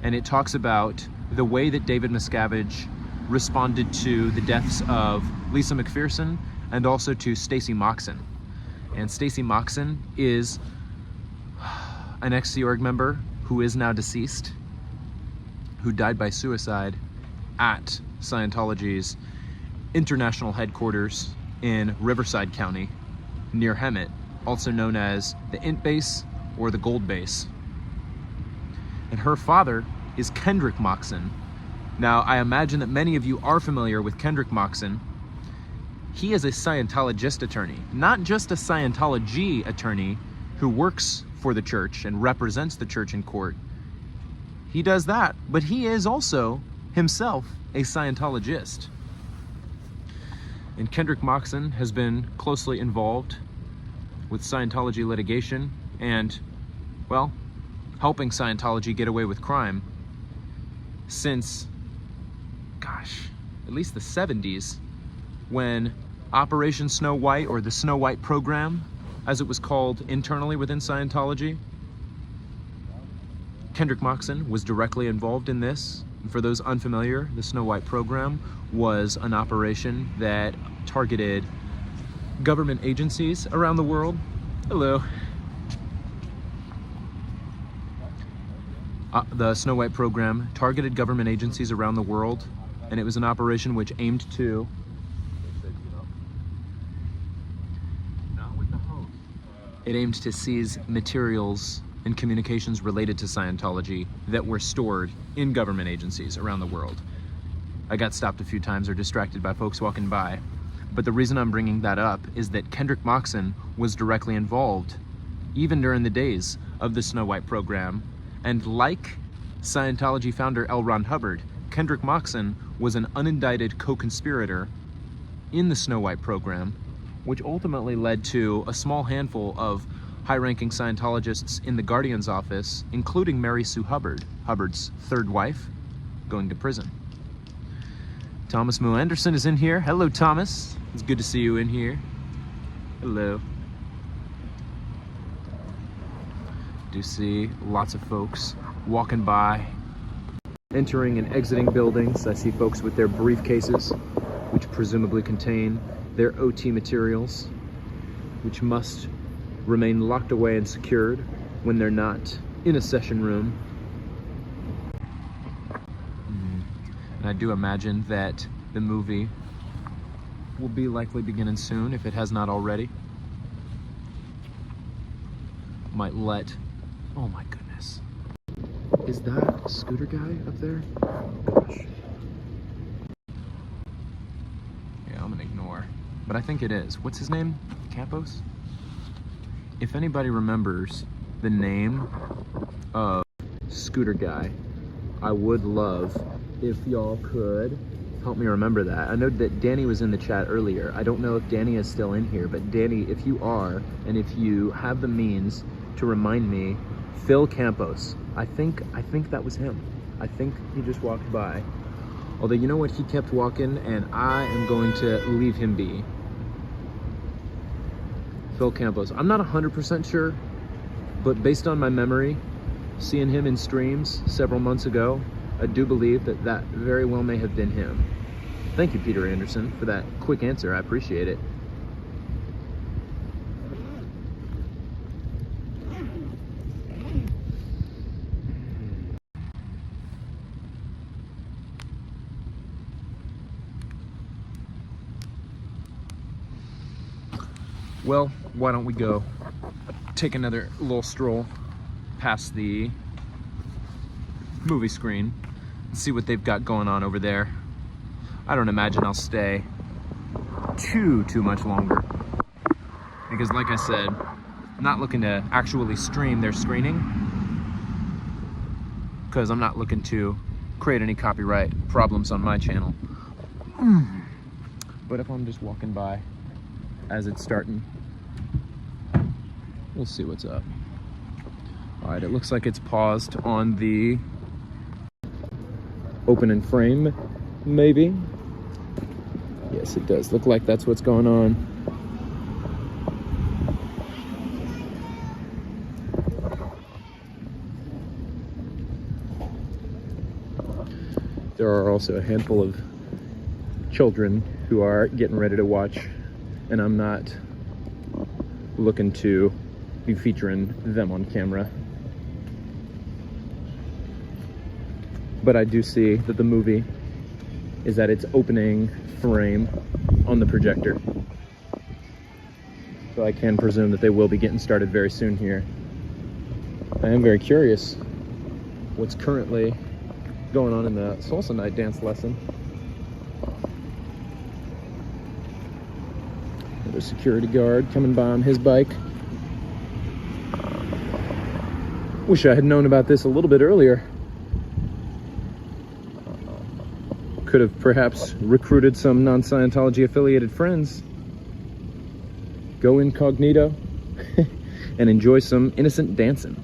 And it talks about the way that David Miscavige responded to the deaths of Lisa McPherson and also to Stacey Moxon. And Stacey Moxon is an ex-Sea Org member who is now deceased, who died by suicide at Scientology's international headquarters in Riverside County near Hemet, also known as the Int Base or the Gold Base. And her father is Kendrick Moxon. Now, I imagine that many of you are familiar with Kendrick Moxon. He is a Scientologist attorney, not just a Scientology attorney who works for the church and represents the church in court. He does that, but he is also himself a Scientologist. And Kendrick Moxon has been closely involved with Scientology litigation and, well, helping Scientology get away with crime since, gosh, at least the 70s, when Operation Snow White, or the Snow White program, as it was called internally within Scientology. Kendrick Moxon was directly involved in this. And for those unfamiliar, the Snow White program was an operation that targeted government agencies around the world. Hello. The Snow White program targeted government agencies around the world, and it was an operation which aimed to seize materials and communications related to Scientology that were stored in government agencies around the world. I got stopped a few times or distracted by folks walking by. But the reason I'm bringing that up is that Kendrick Moxon was directly involved, even during the days of the Snow White program. And like Scientology founder L. Ron Hubbard, Kendrick Moxon was an unindicted co-conspirator in the Snow White program, which ultimately led to a small handful of high-ranking Scientologists in the Guardian's office, including Mary Sue Hubbard, Hubbard's third wife, going to prison. Thomas Moo Anderson is in here. Hello, Thomas. It's good to see you in here. Hello. Do see lots of folks walking by, entering and exiting buildings. I see folks with their briefcases, which presumably contain their OT materials, which must remain locked away and secured when they're not in a session room. And I do imagine that the movie will be likely beginning soon, if it has not already. Might let... Oh my goodness. Is that Scooter guy up there? Oh gosh. Yeah, I'm gonna ignore. But I think it is. What's his name? Campos? If anybody remembers the name of Scooter Guy. I would love if y'all could help me remember that. I know that Danny was in the chat earlier. I don't know if Danny is still in here, but Danny, if you are, and if you have the means to remind me, Phil Campos. I think that was him. I think he just walked by. Although, you know what? He kept walking, and I am going to leave him be. Phil Campos. I'm not 100% sure, but based on my memory, seeing him in streams several months ago, I do believe that that very well may have been him. Thank you, Peter Anderson, for that quick answer. I appreciate it. Well, why don't we go take another little stroll past the movie screen and see what they've got going on over there. I don't imagine I'll stay too much longer, because like I said, I'm not looking to actually stream their screening, because I'm not looking to create any copyright problems on my channel. But if I'm just walking by as it's starting, we'll see what's up. All right, it looks like it's paused on the open in frame, maybe. Yes, it does look like that's what's going on. There are also a handful of children who are getting ready to watch, and I'm not looking to be featuring them on camera. But I do see that the movie is at its opening frame on the projector. So I can presume that they will be getting started very soon here. I am very curious what's currently going on in the salsa night dance lesson. Another security guard coming by on his bike. Wish I had known about this a little bit earlier. Could have perhaps recruited some non-Scientology affiliated friends. Go incognito and enjoy some innocent dancing.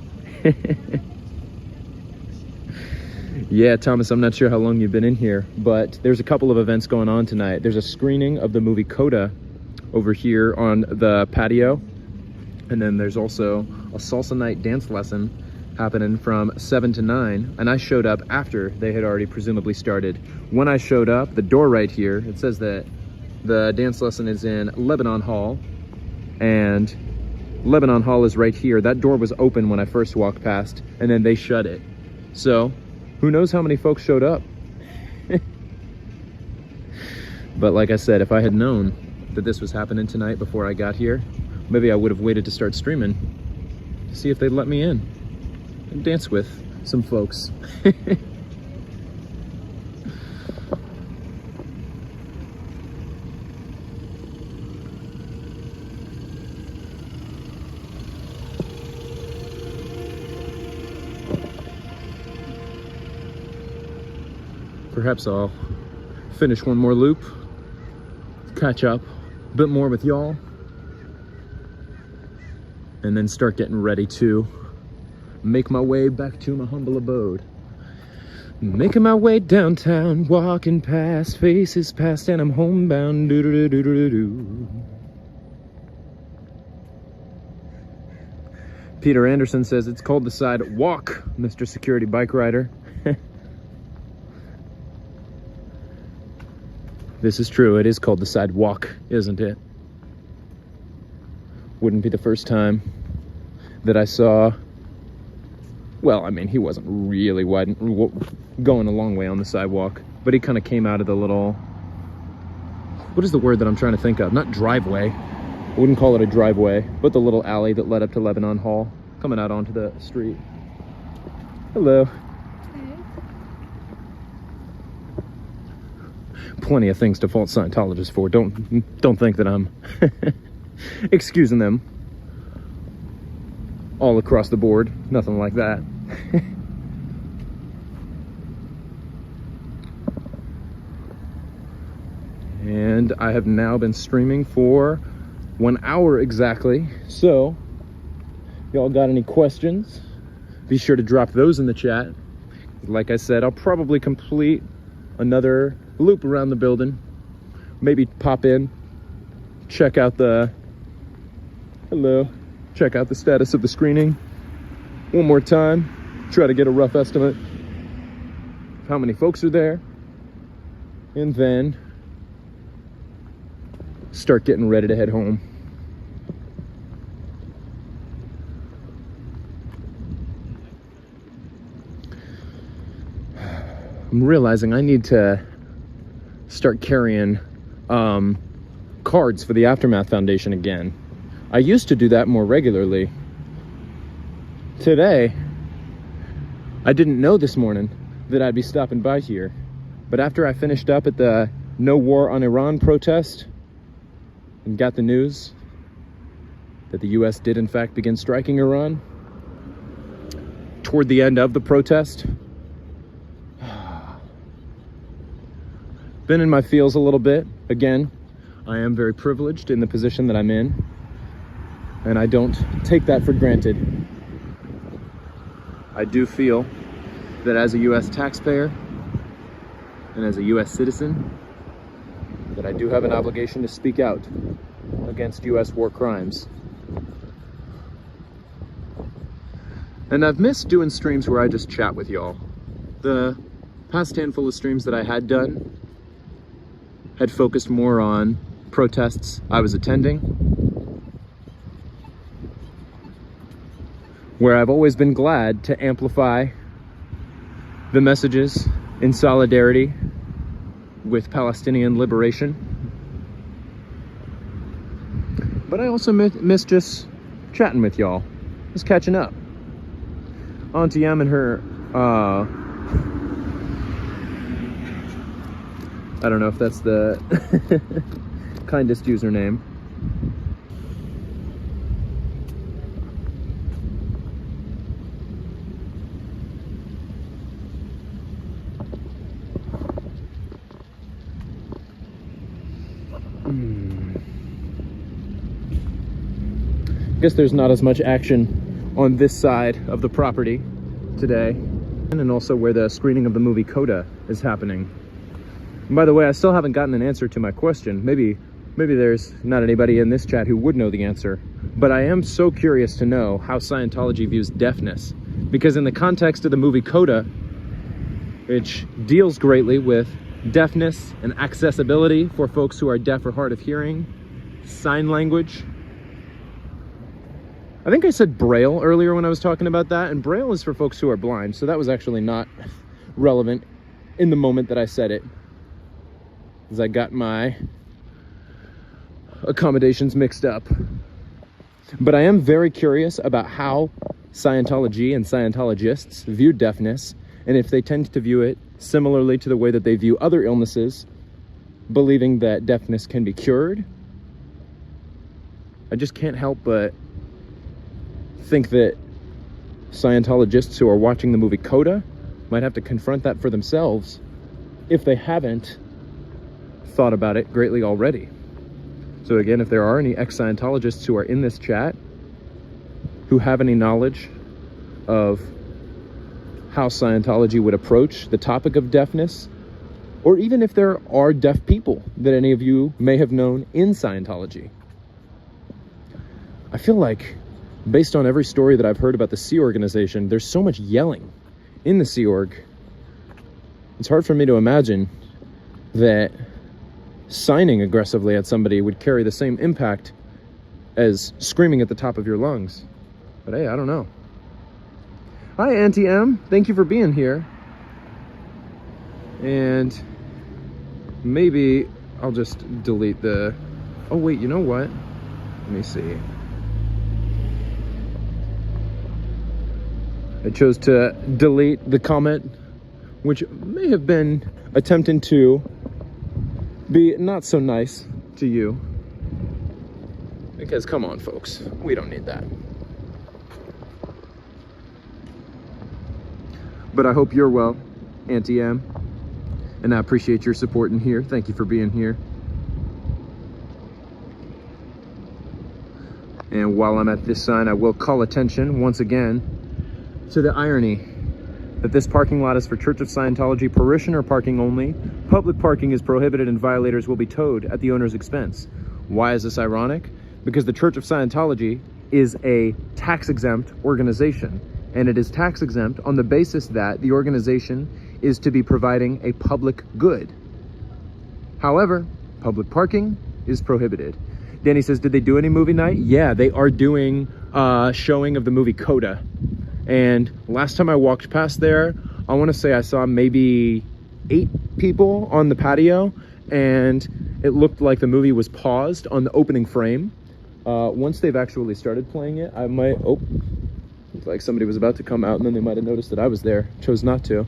Yeah, Thomas, I'm not sure how long you've been in here, but there's a couple of events going on tonight. There's a screening of the movie Coda over here on the patio. And then there's also a salsa night dance lesson happening from 7 to 9, and I showed up after they had already presumably started. When I showed up, the door right here, it says that the dance lesson is in Lebanon Hall, and Lebanon Hall is right here. That door was open when I first walked past, and then they shut it. So, who knows how many folks showed up? But like I said, if I had known that this was happening tonight before I got here, maybe I would have waited to start streaming to see if they'd let me in and dance with some folks. Perhaps I'll finish one more loop, catch up a bit more with y'all, and then start getting ready to make my way back to my humble abode. Making my way downtown, walking past faces past, and I'm homebound. Do-do-do-do-do-do. Peter Anderson says it's called the sidewalk, Mr. Security Bike Rider. This is true, it is called the sidewalk, isn't it? Wouldn't be the first time that I saw, well, I mean, he wasn't really going a long way on the sidewalk, but he kind of came out of the little, what is the word that I'm trying to think of? Not driveway, I wouldn't call it a driveway, but the little alley that led up to Lebanon Hall, coming out onto the street. Hello. Plenty of things to fault Scientologists for. Don't think that I'm excusing them. all across the board. Nothing like that. And I have now been streaming for 1 hour exactly. So, y'all got any questions? Be sure to drop those in the chat. Like I said, I'll probably complete another loop around the building. Maybe pop in, check out the status of the screening one more time. Try to get a rough estimate of how many folks are there. And then start getting ready to head home. I'm realizing I need to start carrying cards for the Aftermath Foundation again. I used to do that more regularly. Today, I didn't know this morning that I'd be stopping by here. But after I finished up at the No War on Iran protest and got the news that the US did in fact begin striking Iran toward the end of the protest, been in my feels a little bit. Again, I am very privileged in the position that I'm in, and I don't take that for granted. I do feel that as a US taxpayer and as a US citizen, that I do have an obligation to speak out against US war crimes. And I've missed doing streams where I just chat with y'all. The past handful of streams that I had done had focused more on protests I was attending, where I've always been glad to amplify the messages in solidarity with Palestinian liberation. But I also miss just chatting with y'all, just catching up. Auntie M and her, I don't know if that's the kindest username. Guess there's not as much action on this side of the property today, and also where the screening of the movie Coda is happening. And by the way, I still haven't gotten an answer to my question. Maybe there's not anybody in this chat who would know the answer, but I am so curious to know how Scientology views deafness, because in the context of the movie Coda, which deals greatly with deafness and accessibility for folks who are deaf or hard of hearing, sign language. I think I said Braille earlier when I was talking about that, and Braille is for folks who are blind, so that was actually not relevant in the moment that I said it, as I got my accommodations mixed up. But I am very curious about how Scientology and Scientologists view deafness, and if they tend to view it similarly to the way that they view other illnesses, believing that deafness can be cured. I just can't help but think that Scientologists who are watching the movie Coda might have to confront that for themselves if they haven't thought about it greatly already. So again, if there are any ex-Scientologists who are in this chat who have any knowledge of how Scientology would approach the topic of deafness, or even if there are deaf people that any of you may have known in Scientology. I feel like, based on every story that I've heard about the Sea Organization, there's so much yelling in the Sea Org. It's hard for me to imagine that signing aggressively at somebody would carry the same impact as screaming at the top of your lungs. But hey, I don't know. Hi, Auntie M. Thank you for being here. And maybe I'll just delete the... Oh, wait, you know what? Let me see. I chose to delete the comment, which may have been attempting to be not so nice to you. Because come on, folks, we don't need that. But I hope you're well, Auntie M. And I appreciate your support in here. Thank you for being here. And while I'm at this sign, I will call attention once again to the irony that this parking lot is for Church of Scientology parishioner parking only. Public parking is prohibited and violators will be towed at the owner's expense. Why is this ironic? Because the Church of Scientology is a tax-exempt organization, and it is tax-exempt on the basis that the organization is to be providing a public good. However, public parking is prohibited. Danny says, did they do any movie night? Yeah, they are doing a showing of the movie Coda. And last time I walked past there, I want to say I saw maybe 8 people on the patio, and it looked like the movie was paused on the opening frame. Once they've actually started playing it, I might, oh, looked like somebody was about to come out, and then they might have noticed that I was there. Chose not to.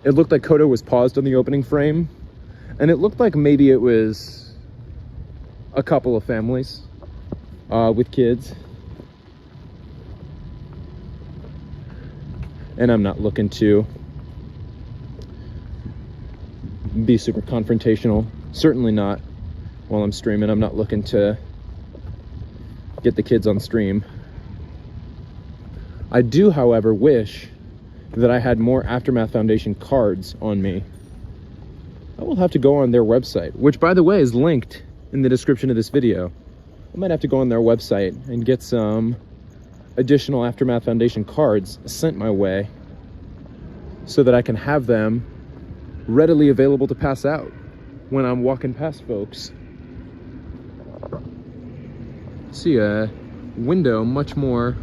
It looked like Coda was paused on the opening frame, and it looked like maybe it was a couple of families with kids. And I'm not looking to be super confrontational. Certainly not while I'm streaming. I'm not looking to get the kids on stream. I do, however, wish that I had more Aftermath Foundation cards on me. I will have to go on their website, which, by the way, is linked in the description of this video. I might have to go on their website and get some additional Aftermath Foundation cards sent my way so that I can have them readily available to pass out when I'm walking past folks. See a window much more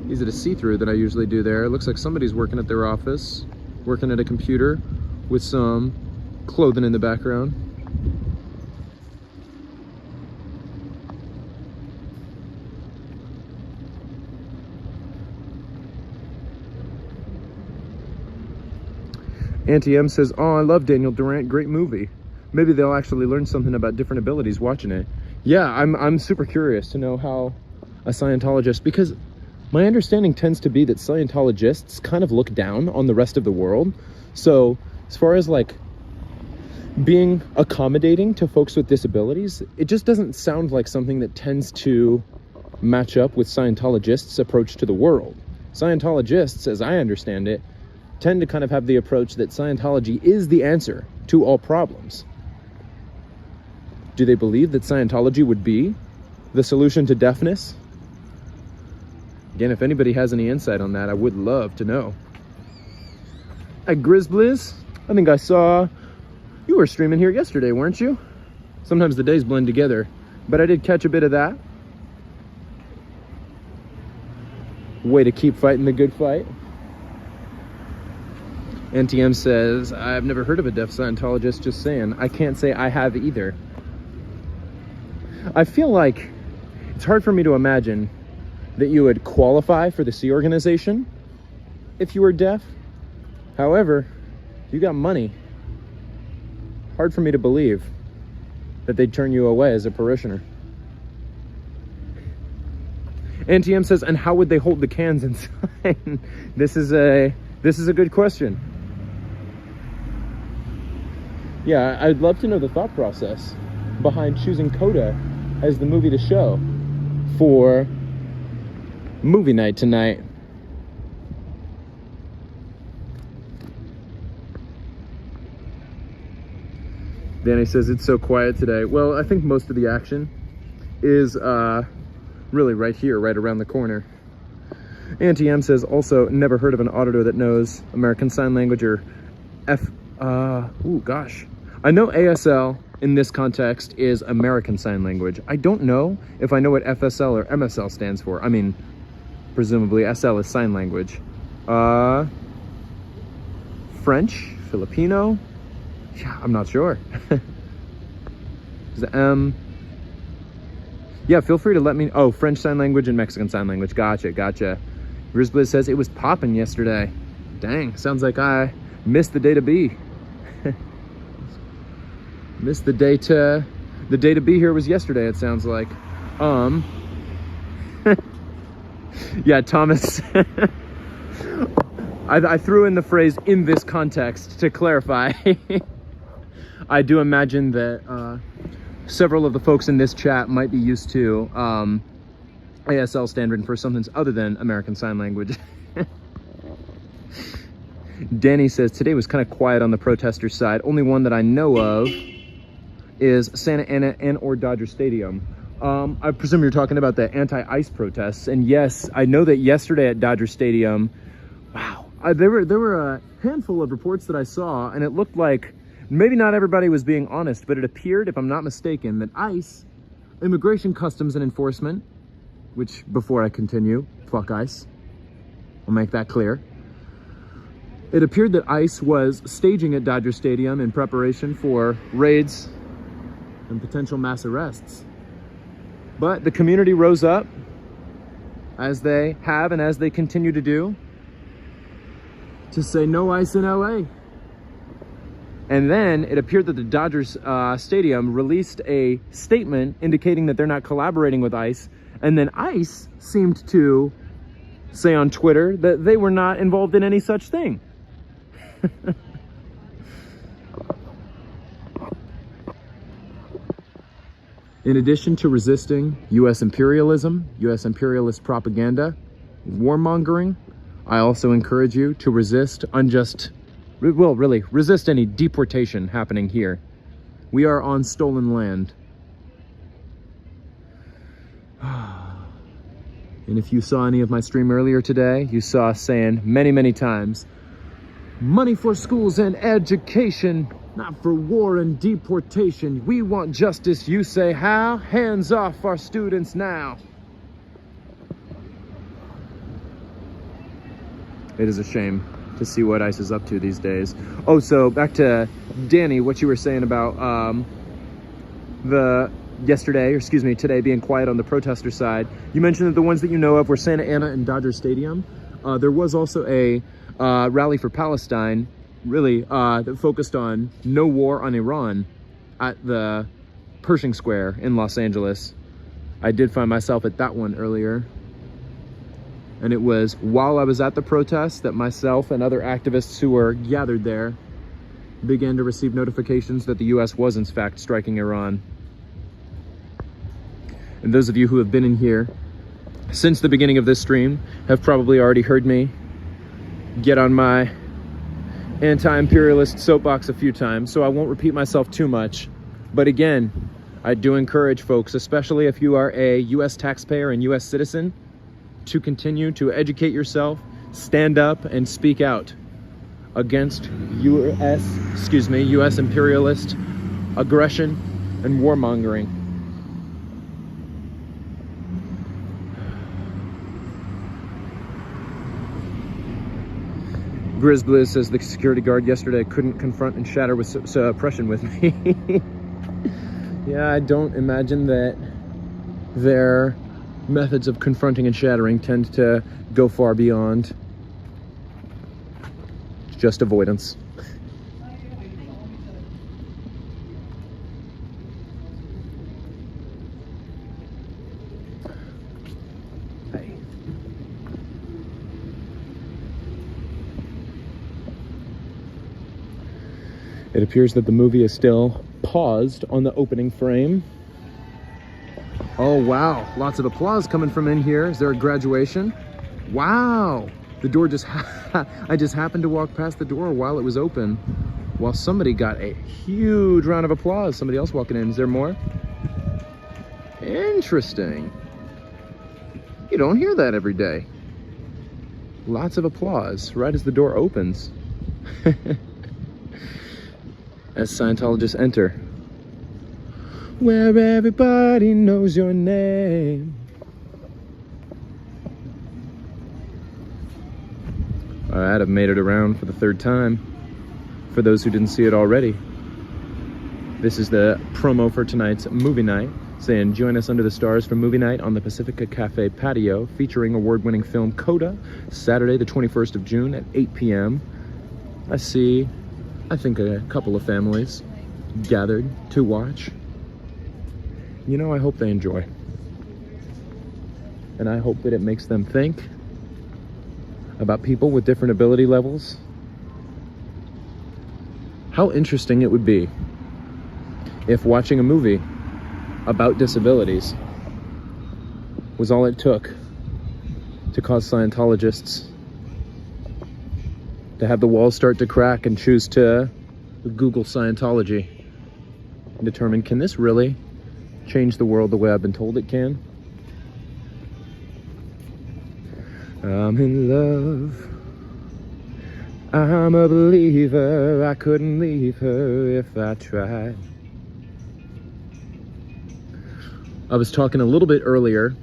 easy to see through than I usually do there. It looks like somebody's working at their office, working at a computer with some clothing in the background. Auntie M says, oh, I love Daniel Durant, great movie. Maybe they'll actually learn something about different abilities watching it. Yeah, I'm super curious to know how a Scientologist, because my understanding tends to be that Scientologists kind of look down on the rest of the world. So as far as like being accommodating to folks with disabilities, it just doesn't sound like something that tends to match up with Scientologists' approach to the world. Scientologists, as I understand it, tend to kind of have the approach that Scientology is the answer to all problems. Do they believe that Scientology would be the solution to deafness? Again, if anybody has any insight on that, I would love to know. Hey, Grizzbliz, I think I saw you were streaming here yesterday, weren't you? Sometimes the days blend together, but I did catch a bit of that. Way to keep fighting the good fight. NTM says, I've never heard of a deaf Scientologist, just saying. I can't say I have either. I feel like it's hard for me to imagine that you would qualify for the Sea Organization if you were deaf. However, you got money. Hard for me to believe that they'd turn you away as a parishioner. NTM says, and how would they hold the cans inside? This is a good question. Yeah, I'd love to know the thought process behind choosing Coda as the movie to show for movie night tonight. Danny says it's so quiet today. Well, I think most of the action is really right here, right around the corner. Auntie M says, also never heard of an auditor that knows American Sign Language or I know ASL in this context is American Sign Language. I don't know if I know what FSL or MSL stands for. I mean, presumably SL is sign language. French, Filipino, yeah, I'm not sure. Is it yeah, feel free to let me, oh, French Sign Language and Mexican Sign Language. Gotcha. Grizzbliz says it was popping yesterday. Dang, sounds like I missed the day to be. Missed the day to be here was yesterday, it sounds like. Yeah, Thomas. I threw in the phrase "in this context" to clarify. I do imagine that several of the folks in this chat might be used to ASL standard for something other than American Sign Language. Danny says, today was kind of quiet on the protester side. Only one that I know of is Santa Ana and or Dodger Stadium. I presume you're talking about the anti-ICE protests. And yes, I know that yesterday at Dodger Stadium, wow, there were a handful of reports that I saw, and it looked like maybe not everybody was being honest, but it appeared, if I'm not mistaken, that ICE, Immigration Customs and Enforcement, which, before I continue, fuck ICE, I'll make that clear. It appeared that ICE was staging at Dodger Stadium in preparation for raids and potential mass arrests. But the community rose up, as they have and as they continue to do, to say no ICE in LA. And then it appeared that the Dodgers Stadium released a statement indicating that they're not collaborating with ICE. And then ICE seemed to say on Twitter that they were not involved in any such thing. In addition to resisting U.S. imperialism, U.S. imperialist propaganda, warmongering, I also encourage you to resist resist any deportation happening here. We are on stolen land. And if you saw any of my stream earlier today, you saw us saying many, many times, money for schools and education, not for war and deportation. We want justice, you say how? Hands off our students now. It is a shame to see what ICE is up to these days. Oh, so back to Danny, what you were saying about today being quiet on the protester side. You mentioned that the ones that you know of were Santa Ana and Dodger Stadium. There was also a rally for Palestine, really, that focused on no war on Iran at the Pershing Square in Los Angeles. I did find myself at that one earlier. And it was while I was at the protest that myself and other activists who were gathered there began to receive notifications that the US was in fact striking Iran. And those of you who have been in here since the beginning of this stream have probably already heard me get on my anti-imperialist soapbox a few times, so I won't repeat myself too much. But again, I do encourage folks, especially if you are a US taxpayer and US citizen, to continue to educate yourself, stand up and speak out against US imperialist aggression and warmongering. Grizzblue says the security guard yesterday couldn't confront and shatter with suppression with me. Yeah, I don't imagine that their methods of confronting and shattering tend to go far beyond just avoidance. It appears that the movie is still paused on the opening frame. Oh, wow. Lots of applause coming from in here. Is there a graduation? Wow. The door I just happened to walk past the door while it was open, while somebody got a huge round of applause. Somebody else walking in. Is there more? Interesting. You don't hear that every day. Lots of applause right as the door opens. As Scientologists enter. Where everybody knows your name. All right, I've made it around for the third time. For those who didn't see it already, this is the promo for tonight's movie night, saying join us under the stars for movie night on the Pacifica Cafe patio, featuring award-winning film Coda, Saturday the 21st of June at 8 p.m. I think a couple of families gathered to watch. You know, I hope they enjoy. and I hope that it makes them think about people with different ability levels. How interesting it would be if watching a movie about disabilities was all it took to cause Scientologists to have the walls start to crack and choose to Google Scientology and determine, can this really change the world the way I've been told it can? I'm in love. I'm a believer. I couldn't leave her if I tried. I was talking a little bit earlier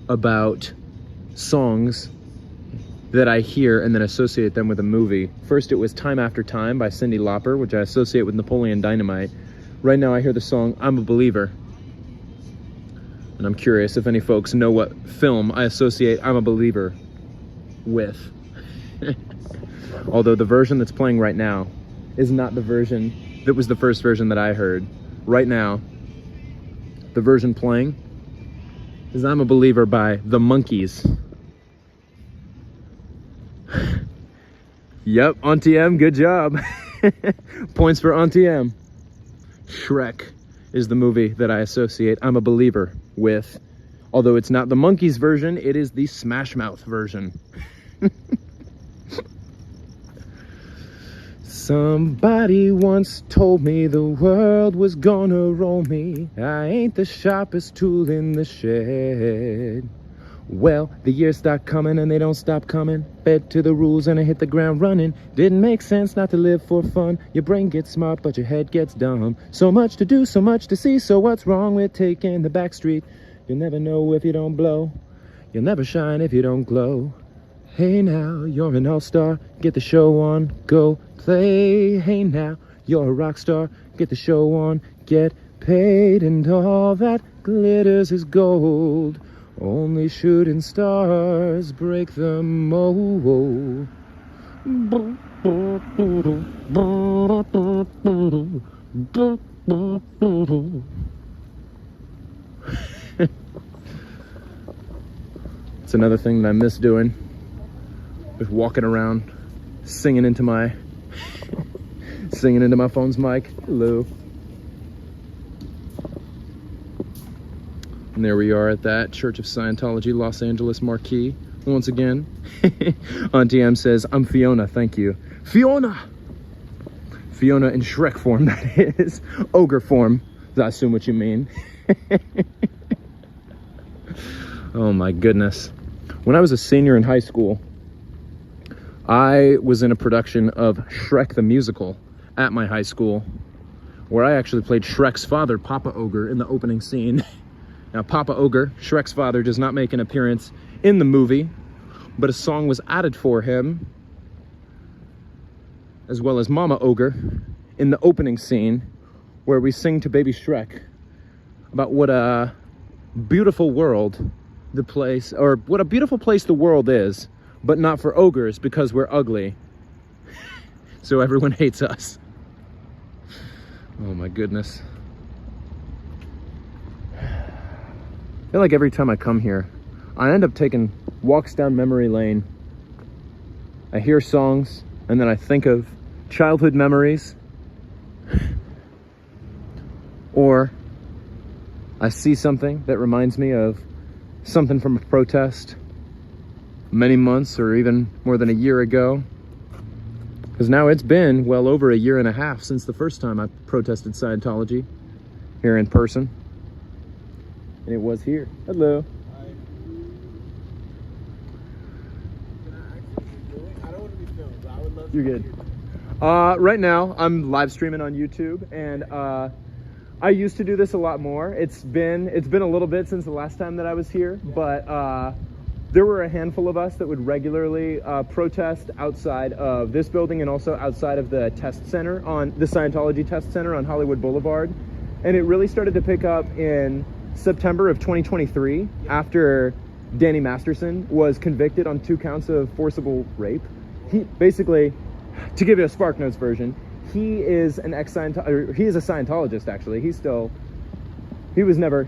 about songs that I hear and then associate them with a movie. First, it was Time After Time by Cyndi Lauper, which I associate with Napoleon Dynamite. Right now, I hear the song I'm a Believer. And I'm curious if any folks know what film I associate I'm a Believer with. Although the version that's playing right now is not the version that was the first version that I heard. Right now, the version playing is I'm a Believer by The Monkees. Yep, Auntie M, good job. Points for Auntie M. Shrek is the movie that I associate I'm a Believer with. Although it's not the Monkees version, it is the Smash Mouth version. Somebody once told me the world was gonna roll me. I ain't the sharpest tool in the shed. Well, the years start coming and they don't stop coming. Fed to the rules and I hit the ground running. Didn't make sense not to live for fun. Your brain gets smart but your head gets dumb. So much to do, so much to see. So what's wrong with taking the back street? You'll never know if you don't blow. You'll never shine if you don't glow. Hey now, you're an all-star. Get the show on, go play. Hey now, you're a rock star. Get the show on, get paid. And all that glitters is gold. Only shooting stars break the mold. It's another thing that I miss doing. Just walking around, singing into my phone's mic. Hello. And there we are at that Church of Scientology Los Angeles marquee. Once again, Auntie M says, I'm Fiona, thank you. Fiona! Fiona in Shrek form, that is. Ogre form, I assume what you mean. Oh my goodness. When I was a senior in high school, I was in a production of Shrek the Musical at my high school, where I actually played Shrek's father, Papa Ogre, in the opening scene. Now, Papa Ogre, Shrek's father, does not make an appearance in the movie, but a song was added for him, as well as Mama Ogre, in the opening scene, where we sing to baby Shrek about what a beautiful world the place, or what a beautiful place the world is, but not for ogres because we're ugly. So everyone hates us. Oh my goodness. I feel like every time I come here, I end up taking walks down memory lane. I hear songs, and then I think of childhood memories. Or I see something that reminds me of something from a protest many months or even more than a year ago. Because now it's been well over a year and a half since the first time I protested Scientology here in person. And it was here. Hello. Hi. Can I actually be doing? I don't want to be filmed, but I would love to. You're good. Right now, I'm live streaming on YouTube, and I used to do this a lot more. It's been a little bit since the last time that I was here, but there were a handful of us that would regularly protest outside of this building and also outside of the test center, on the Scientology test center on Hollywood Boulevard. And it really started to pick up in September of 2023 after Danny Masterson was convicted on 2 counts of forcible rape. He basically, to give you a Spark Notes version, he is an he is a Scientologist actually. He's still he was never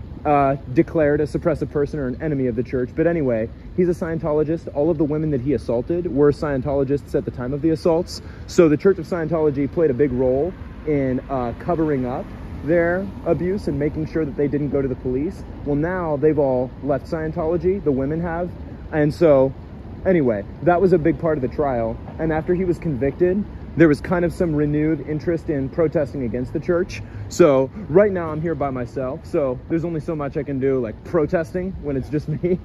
declared a suppressive person or an enemy of the church. But anyway, he's a Scientologist. All of the women that he assaulted were Scientologists at the time of the assaults. So the Church of Scientology played a big role in covering up their abuse and making sure that they didn't go to the police. Well, now they've all left Scientology, the women have. And so, anyway, that was a big part of the trial. And after he was convicted, there was kind of some renewed interest in protesting against the church. So right now I'm here by myself, so there's only so much I can do, like protesting when it's just me.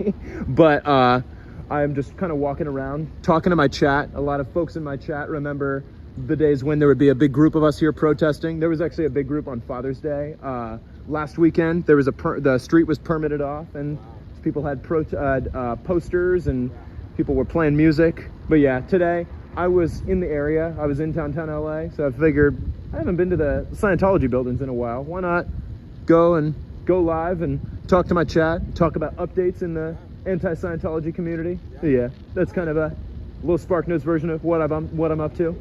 But I'm just kind of walking around, talking to my chat. A lot of folks in my chat remember the days when there would be a big group of us here protesting. There was actually a big group on Father's Day. Last weekend, there was the street was permitted off, and people had posters, and people were playing music. But yeah, today I was in the area. I was in downtown LA, so I figured I haven't been to the Scientology buildings in a while. Why not go live and talk to my chat, talk about updates in the anti-Scientology community? Yeah, that's kind of a little Spark Notes version of what I'm up to.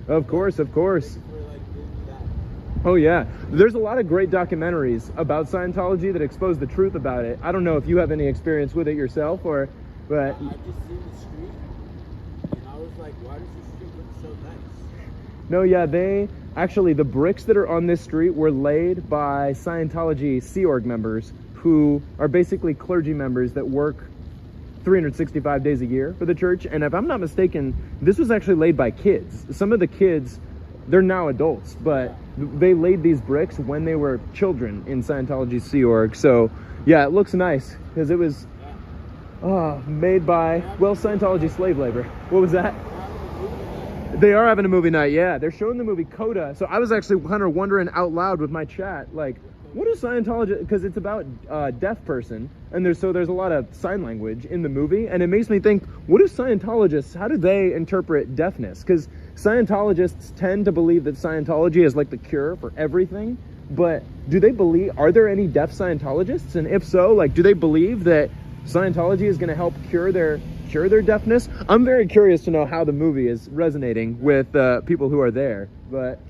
Of course. Oh yeah, there's a lot of great documentaries about Scientology that expose the truth about it. I don't know if you have any experience with it yourself, but I just seen the street, and I was like, why does this street look so nice? No, yeah, the bricks that are on this street were laid by Scientology Sea Org members who are basically clergy members that work 365 days a year for the church. And if I'm not mistaken, this was actually laid by kids. Some of the kids, they're now adults, but they laid these bricks when they were children in Scientology Sea Org. So yeah, it looks nice because it was made by, well, Scientology slave labor. What was that? They are having a movie night, yeah. They're showing the movie Coda. So I was actually kind of wondering out loud with my chat, like, what is Scientology? Because it's about a deaf person, and there's a lot of sign language in the movie, and it makes me think, what do Scientologists, how do they interpret deafness? Because Scientologists tend to believe that Scientology is like the cure for everything, but are there any deaf Scientologists? And if so, like, do they believe that Scientology is going to help cure their deafness? I'm very curious to know how the movie is resonating with people who are there, but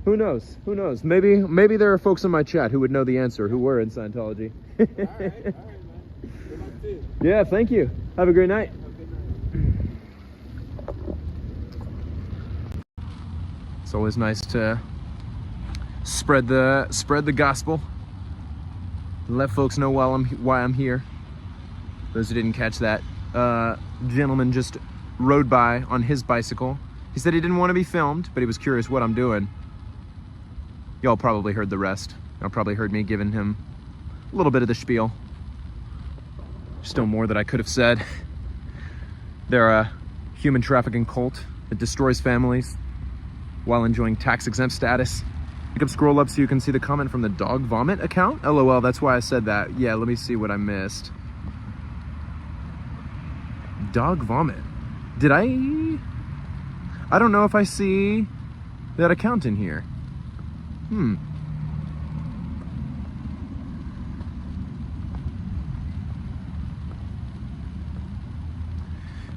who knows? Maybe there are folks in my chat who would know the answer, who were in Scientology. All right, man. Good luck too. Yeah, thank you. Have a great night. It's always nice to spread the gospel, let folks know why I'm here. Those who didn't catch that, gentleman just rode by on his bicycle. He said he didn't want to be filmed, but he was curious what I'm doing. Y'all probably heard the rest. Y'all probably heard me giving him a little bit of the spiel. Still more that I could have said. They're a human trafficking cult that destroys families while enjoying tax-exempt status. You can scroll up so you can see the comment from the dog vomit account. LOL, that's why I said that. Yeah, let me see what I missed. Dog vomit. Did I don't know if I see that account in here.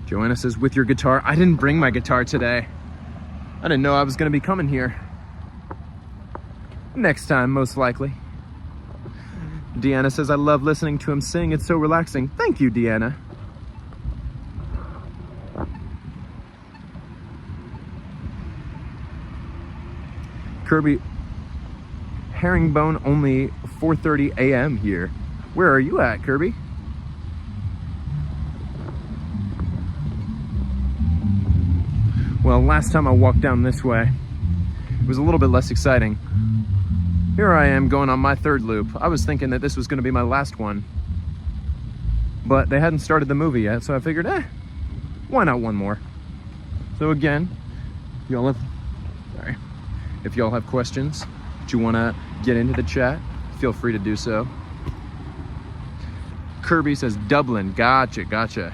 Joanna says, with your guitar. I didn't bring my guitar today. I didn't know I was going to be coming here. Next time, most likely. Deanna says, I love listening to him sing. It's so relaxing. Thank you, Deanna. Kirby, herringbone only 4:30 a.m. here. Where are you at, Kirby? Well, last time I walked down this way, it was a little bit less exciting. Here I am going on my third loop. I was thinking that this was going to be my last one, but they hadn't started the movie yet, so I figured, why not one more? So again, if y'all have questions that you want to get into the chat, feel free to do so. Kirby says Dublin. Gotcha.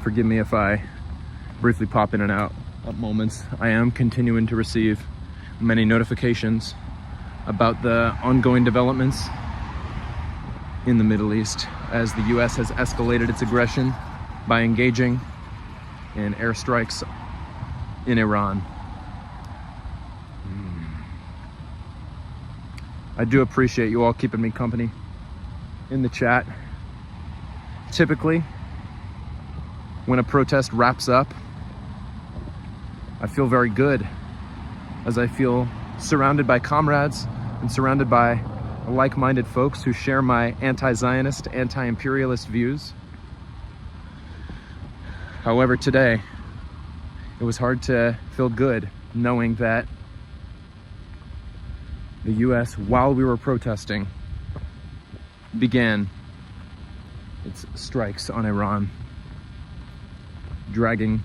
Forgive me if I briefly pop in and out at moments. I am continuing to receive many notifications about the ongoing developments in the Middle East as the US has escalated its aggression by engaging in airstrikes in Iran. I do appreciate you all keeping me company in the chat. Typically, when a protest wraps up, I feel very good, as I feel surrounded by comrades and surrounded by like-minded folks who share my anti-Zionist, anti-imperialist views. However, today, it was hard to feel good knowing that the US, while we were protesting, began its strikes on Iran, dragging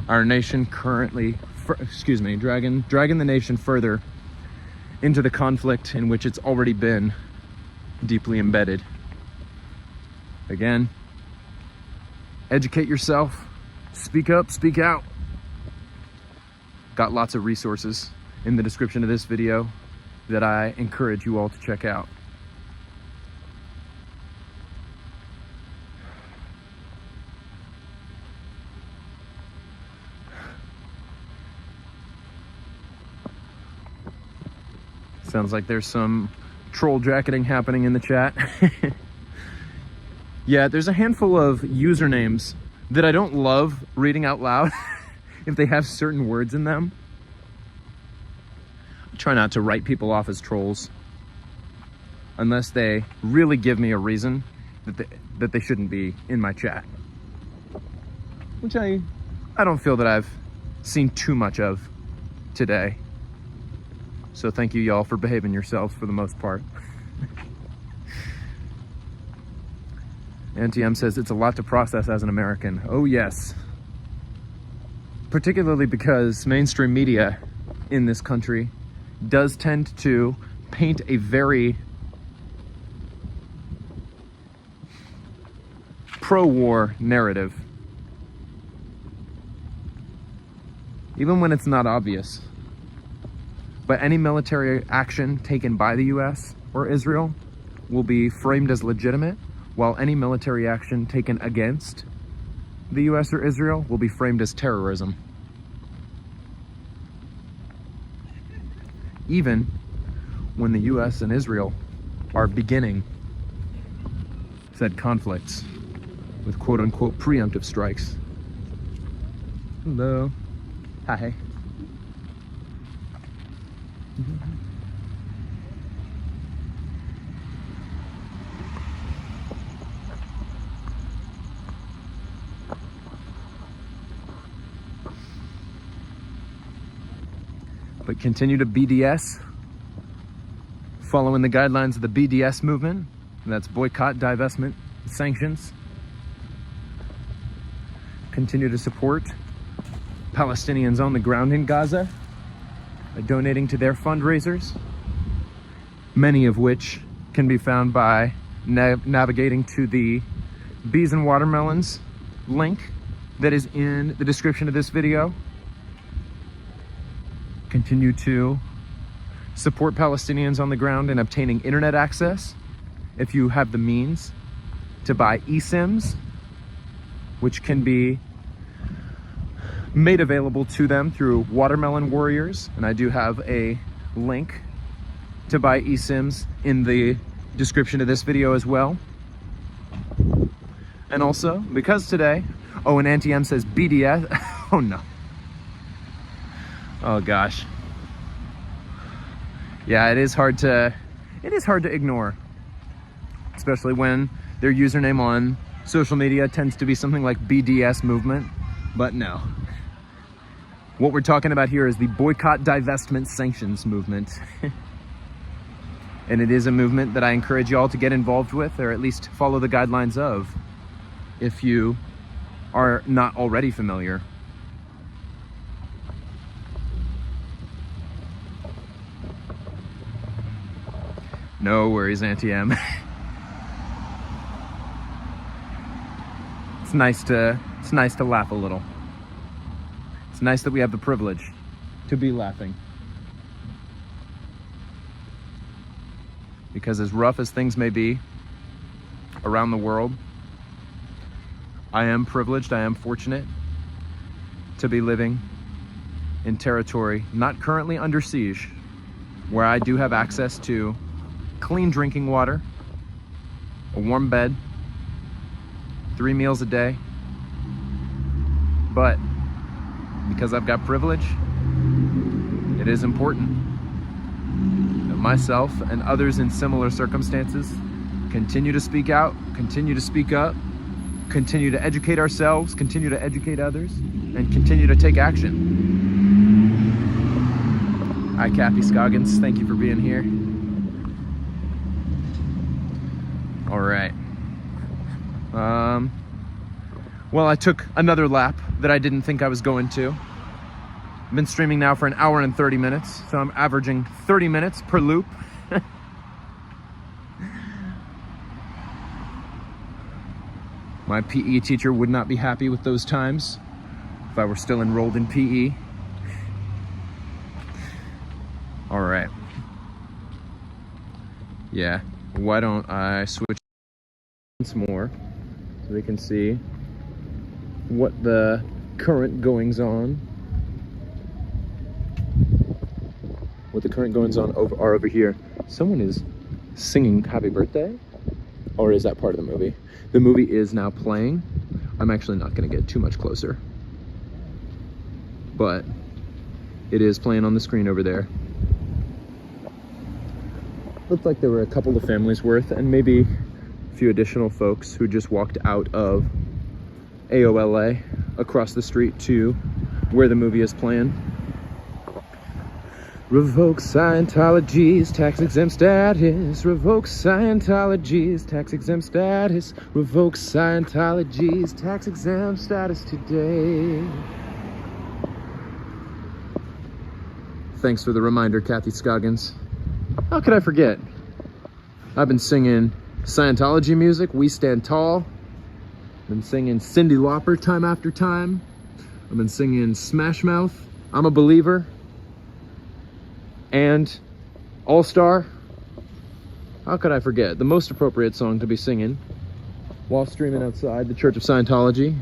our nation dragging the nation further into the conflict in which it's already been deeply embedded. Again, educate yourself, speak up, speak out. Got lots of resources in the description of this video that I encourage you all to check out. Sounds like there's some troll jacketing happening in the chat. Yeah, there's a handful of usernames that I don't love reading out loud if they have certain words in them. I try not to write people off as trolls unless they really give me a reason that they shouldn't be in my chat, which I don't feel that I've seen too much of today. So thank you, y'all, for behaving yourselves for the most part. NTM says it's a lot to process as an American. Oh, yes. Particularly because mainstream media in this country does tend to paint a very pro-war narrative, even when it's not obvious. But any military action taken by the US or Israel will be framed as legitimate, while any military action taken against the US or Israel will be framed as terrorism. Even when the US and Israel are beginning said conflicts with quote-unquote preemptive strikes. Hello. Hi. But continue to BDS, following the guidelines of the BDS movement, and that's boycott, divestment, sanctions. Continue to support Palestinians on the ground in Gaza by donating to their fundraisers, many of which can be found by navigating to the Bees and Watermelons link that is in the description of this video. Continue to support Palestinians on the ground in obtaining internet access if you have the means to buy eSIMs, which can be made available to them through Watermelon Warriors, and I do have a link to buy eSIMs in the description of this video as well. And also, because today, oh, and NTM says BDS, oh no. Oh gosh. Yeah, it is hard to ignore, especially when their username on social media tends to be something like BDS movement, but no. What we're talking about here is the boycott, divestment, sanctions movement. And it is a movement that I encourage you all to get involved with, or at least follow the guidelines of, if you are not already familiar. No worries, Auntie M. It's nice to laugh a little. It's nice that we have the privilege to be laughing. Because as rough as things may be around the world, I am privileged, I am fortunate to be living in territory not currently under siege, where I do have access to clean drinking water, a warm bed, 3 meals a day. But because I've got privilege, it is important that myself and others in similar circumstances continue to speak out, continue to speak up, continue to educate ourselves, continue to educate others, and continue to take action. Hi, Kathy Scoggins. Thank you for being here. All right. Well, I took another lap that I didn't think I was going to. I've been streaming now for 1 hour and 30 minutes, so I'm averaging 30 minutes per loop. My PE teacher would not be happy with those times if I were still enrolled in PE. All right. Yeah, why don't I switch once more so we can see what the current goings on are over here. Someone is singing happy birthday, or is that part of the movie? The movie is now playing. I'm actually not going to get too much closer, but it is playing on the screen over there. Looked like there were a couple of families worth, and maybe a few additional folks who just walked out of AOLA across the street to where the movie is playing. Revoke Scientology's tax-exempt status. Revoke Scientology's tax-exempt status. Revoke Scientology's tax-exempt status today. Thanks for the reminder, Kathy Scoggins. How could I forget? I've been singing Scientology music, We Stand Tall. I've been singing Cyndi Lauper time after time. I've been singing Smash Mouth, I'm a Believer, and All Star. How could I forget? The most appropriate song to be singing while streaming outside the Church of Scientology.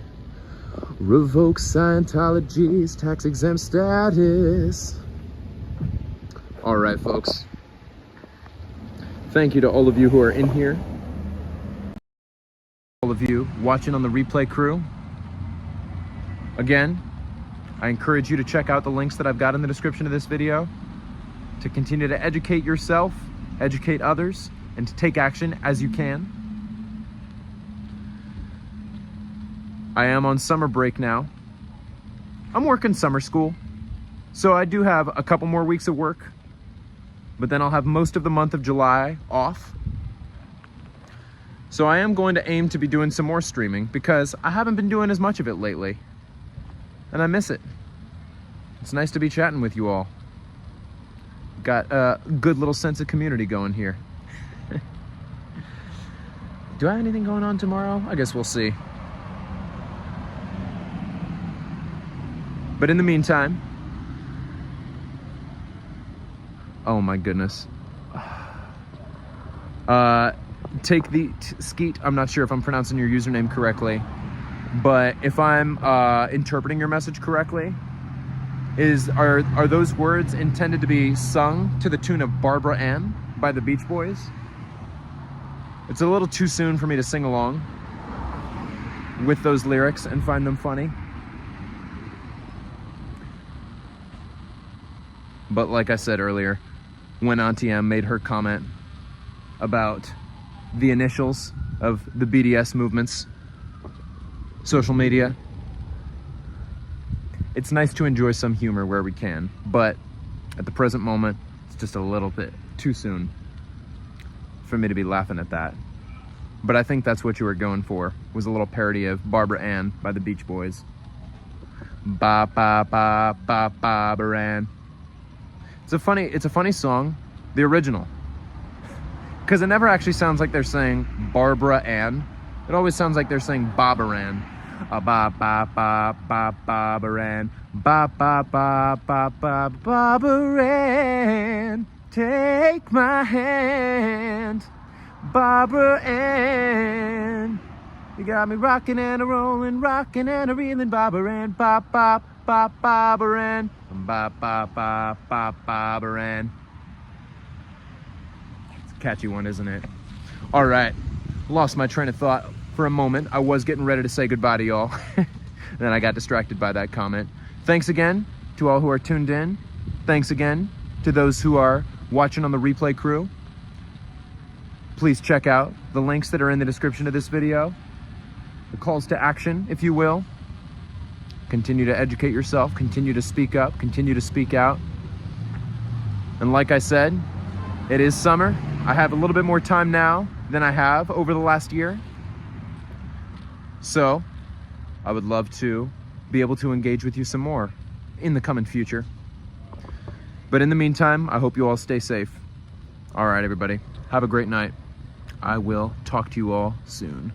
Revoke Scientology's tax-exempt status. All right, folks. Thank you to all of you who are in here. All of you watching on the replay crew. Again, I encourage you to check out the links that I've got in the description of this video to continue to educate yourself, educate others, and to take action as you can. I am on summer break now. I'm working summer school, so I do have a couple more weeks of work, but then I'll have most of the month of July off. So I am going to aim to be doing some more streaming because I haven't been doing as much of it lately, and I miss it. It's nice to be chatting with you all. Got a good little sense of community going here. Do I have anything going on tomorrow? I guess we'll see. But in the meantime, oh my goodness. Take the Skeet, I'm not sure if I'm pronouncing your username correctly, but if I'm interpreting your message correctly, are those words intended to be sung to the tune of Barbara Ann by the Beach Boys? It's a little too soon for me to sing along with those lyrics and find them funny. But like I said earlier, when Auntie M made her comment about the initials of the BDS movement's social media, it's nice to enjoy some humor where we can, but at the present moment, it's just a little bit too soon for me to be laughing at that. But I think that's what you were going for, was a little parody of Barbara Ann by the Beach Boys. Ba ba ba ba Barbara Ann. It's a funny song, the original, because it never actually sounds like they're saying Barbara Ann. It always sounds like they're saying Barbara Ann. Ba ba ba ba Barbara Ann. Ba ba ba ba ba Barbara Ann. Take my hand, Barbara Ann. You got me rocking and a rolling, rocking and a reeling, bobberin', bop, bop, bop, bobberin', bop, bop, bop, bop, bobberin'. It's a catchy one, isn't it? All right, lost my train of thought for a moment. I was getting ready to say goodbye to y'all. Then I got distracted by that comment. Thanks again to all who are tuned in. Thanks again to those who are watching on the replay crew. Please check out the links that are in the description of this video. The calls to action, if you will. Continue to educate yourself, continue to speak up, continue to speak out. And like I said, it is summer. I have a little bit more time now than I have over the last year. So I would love to be able to engage with you some more in the coming future. But in the meantime, I hope you all stay safe. All right, everybody, have a great night. I will talk to you all soon.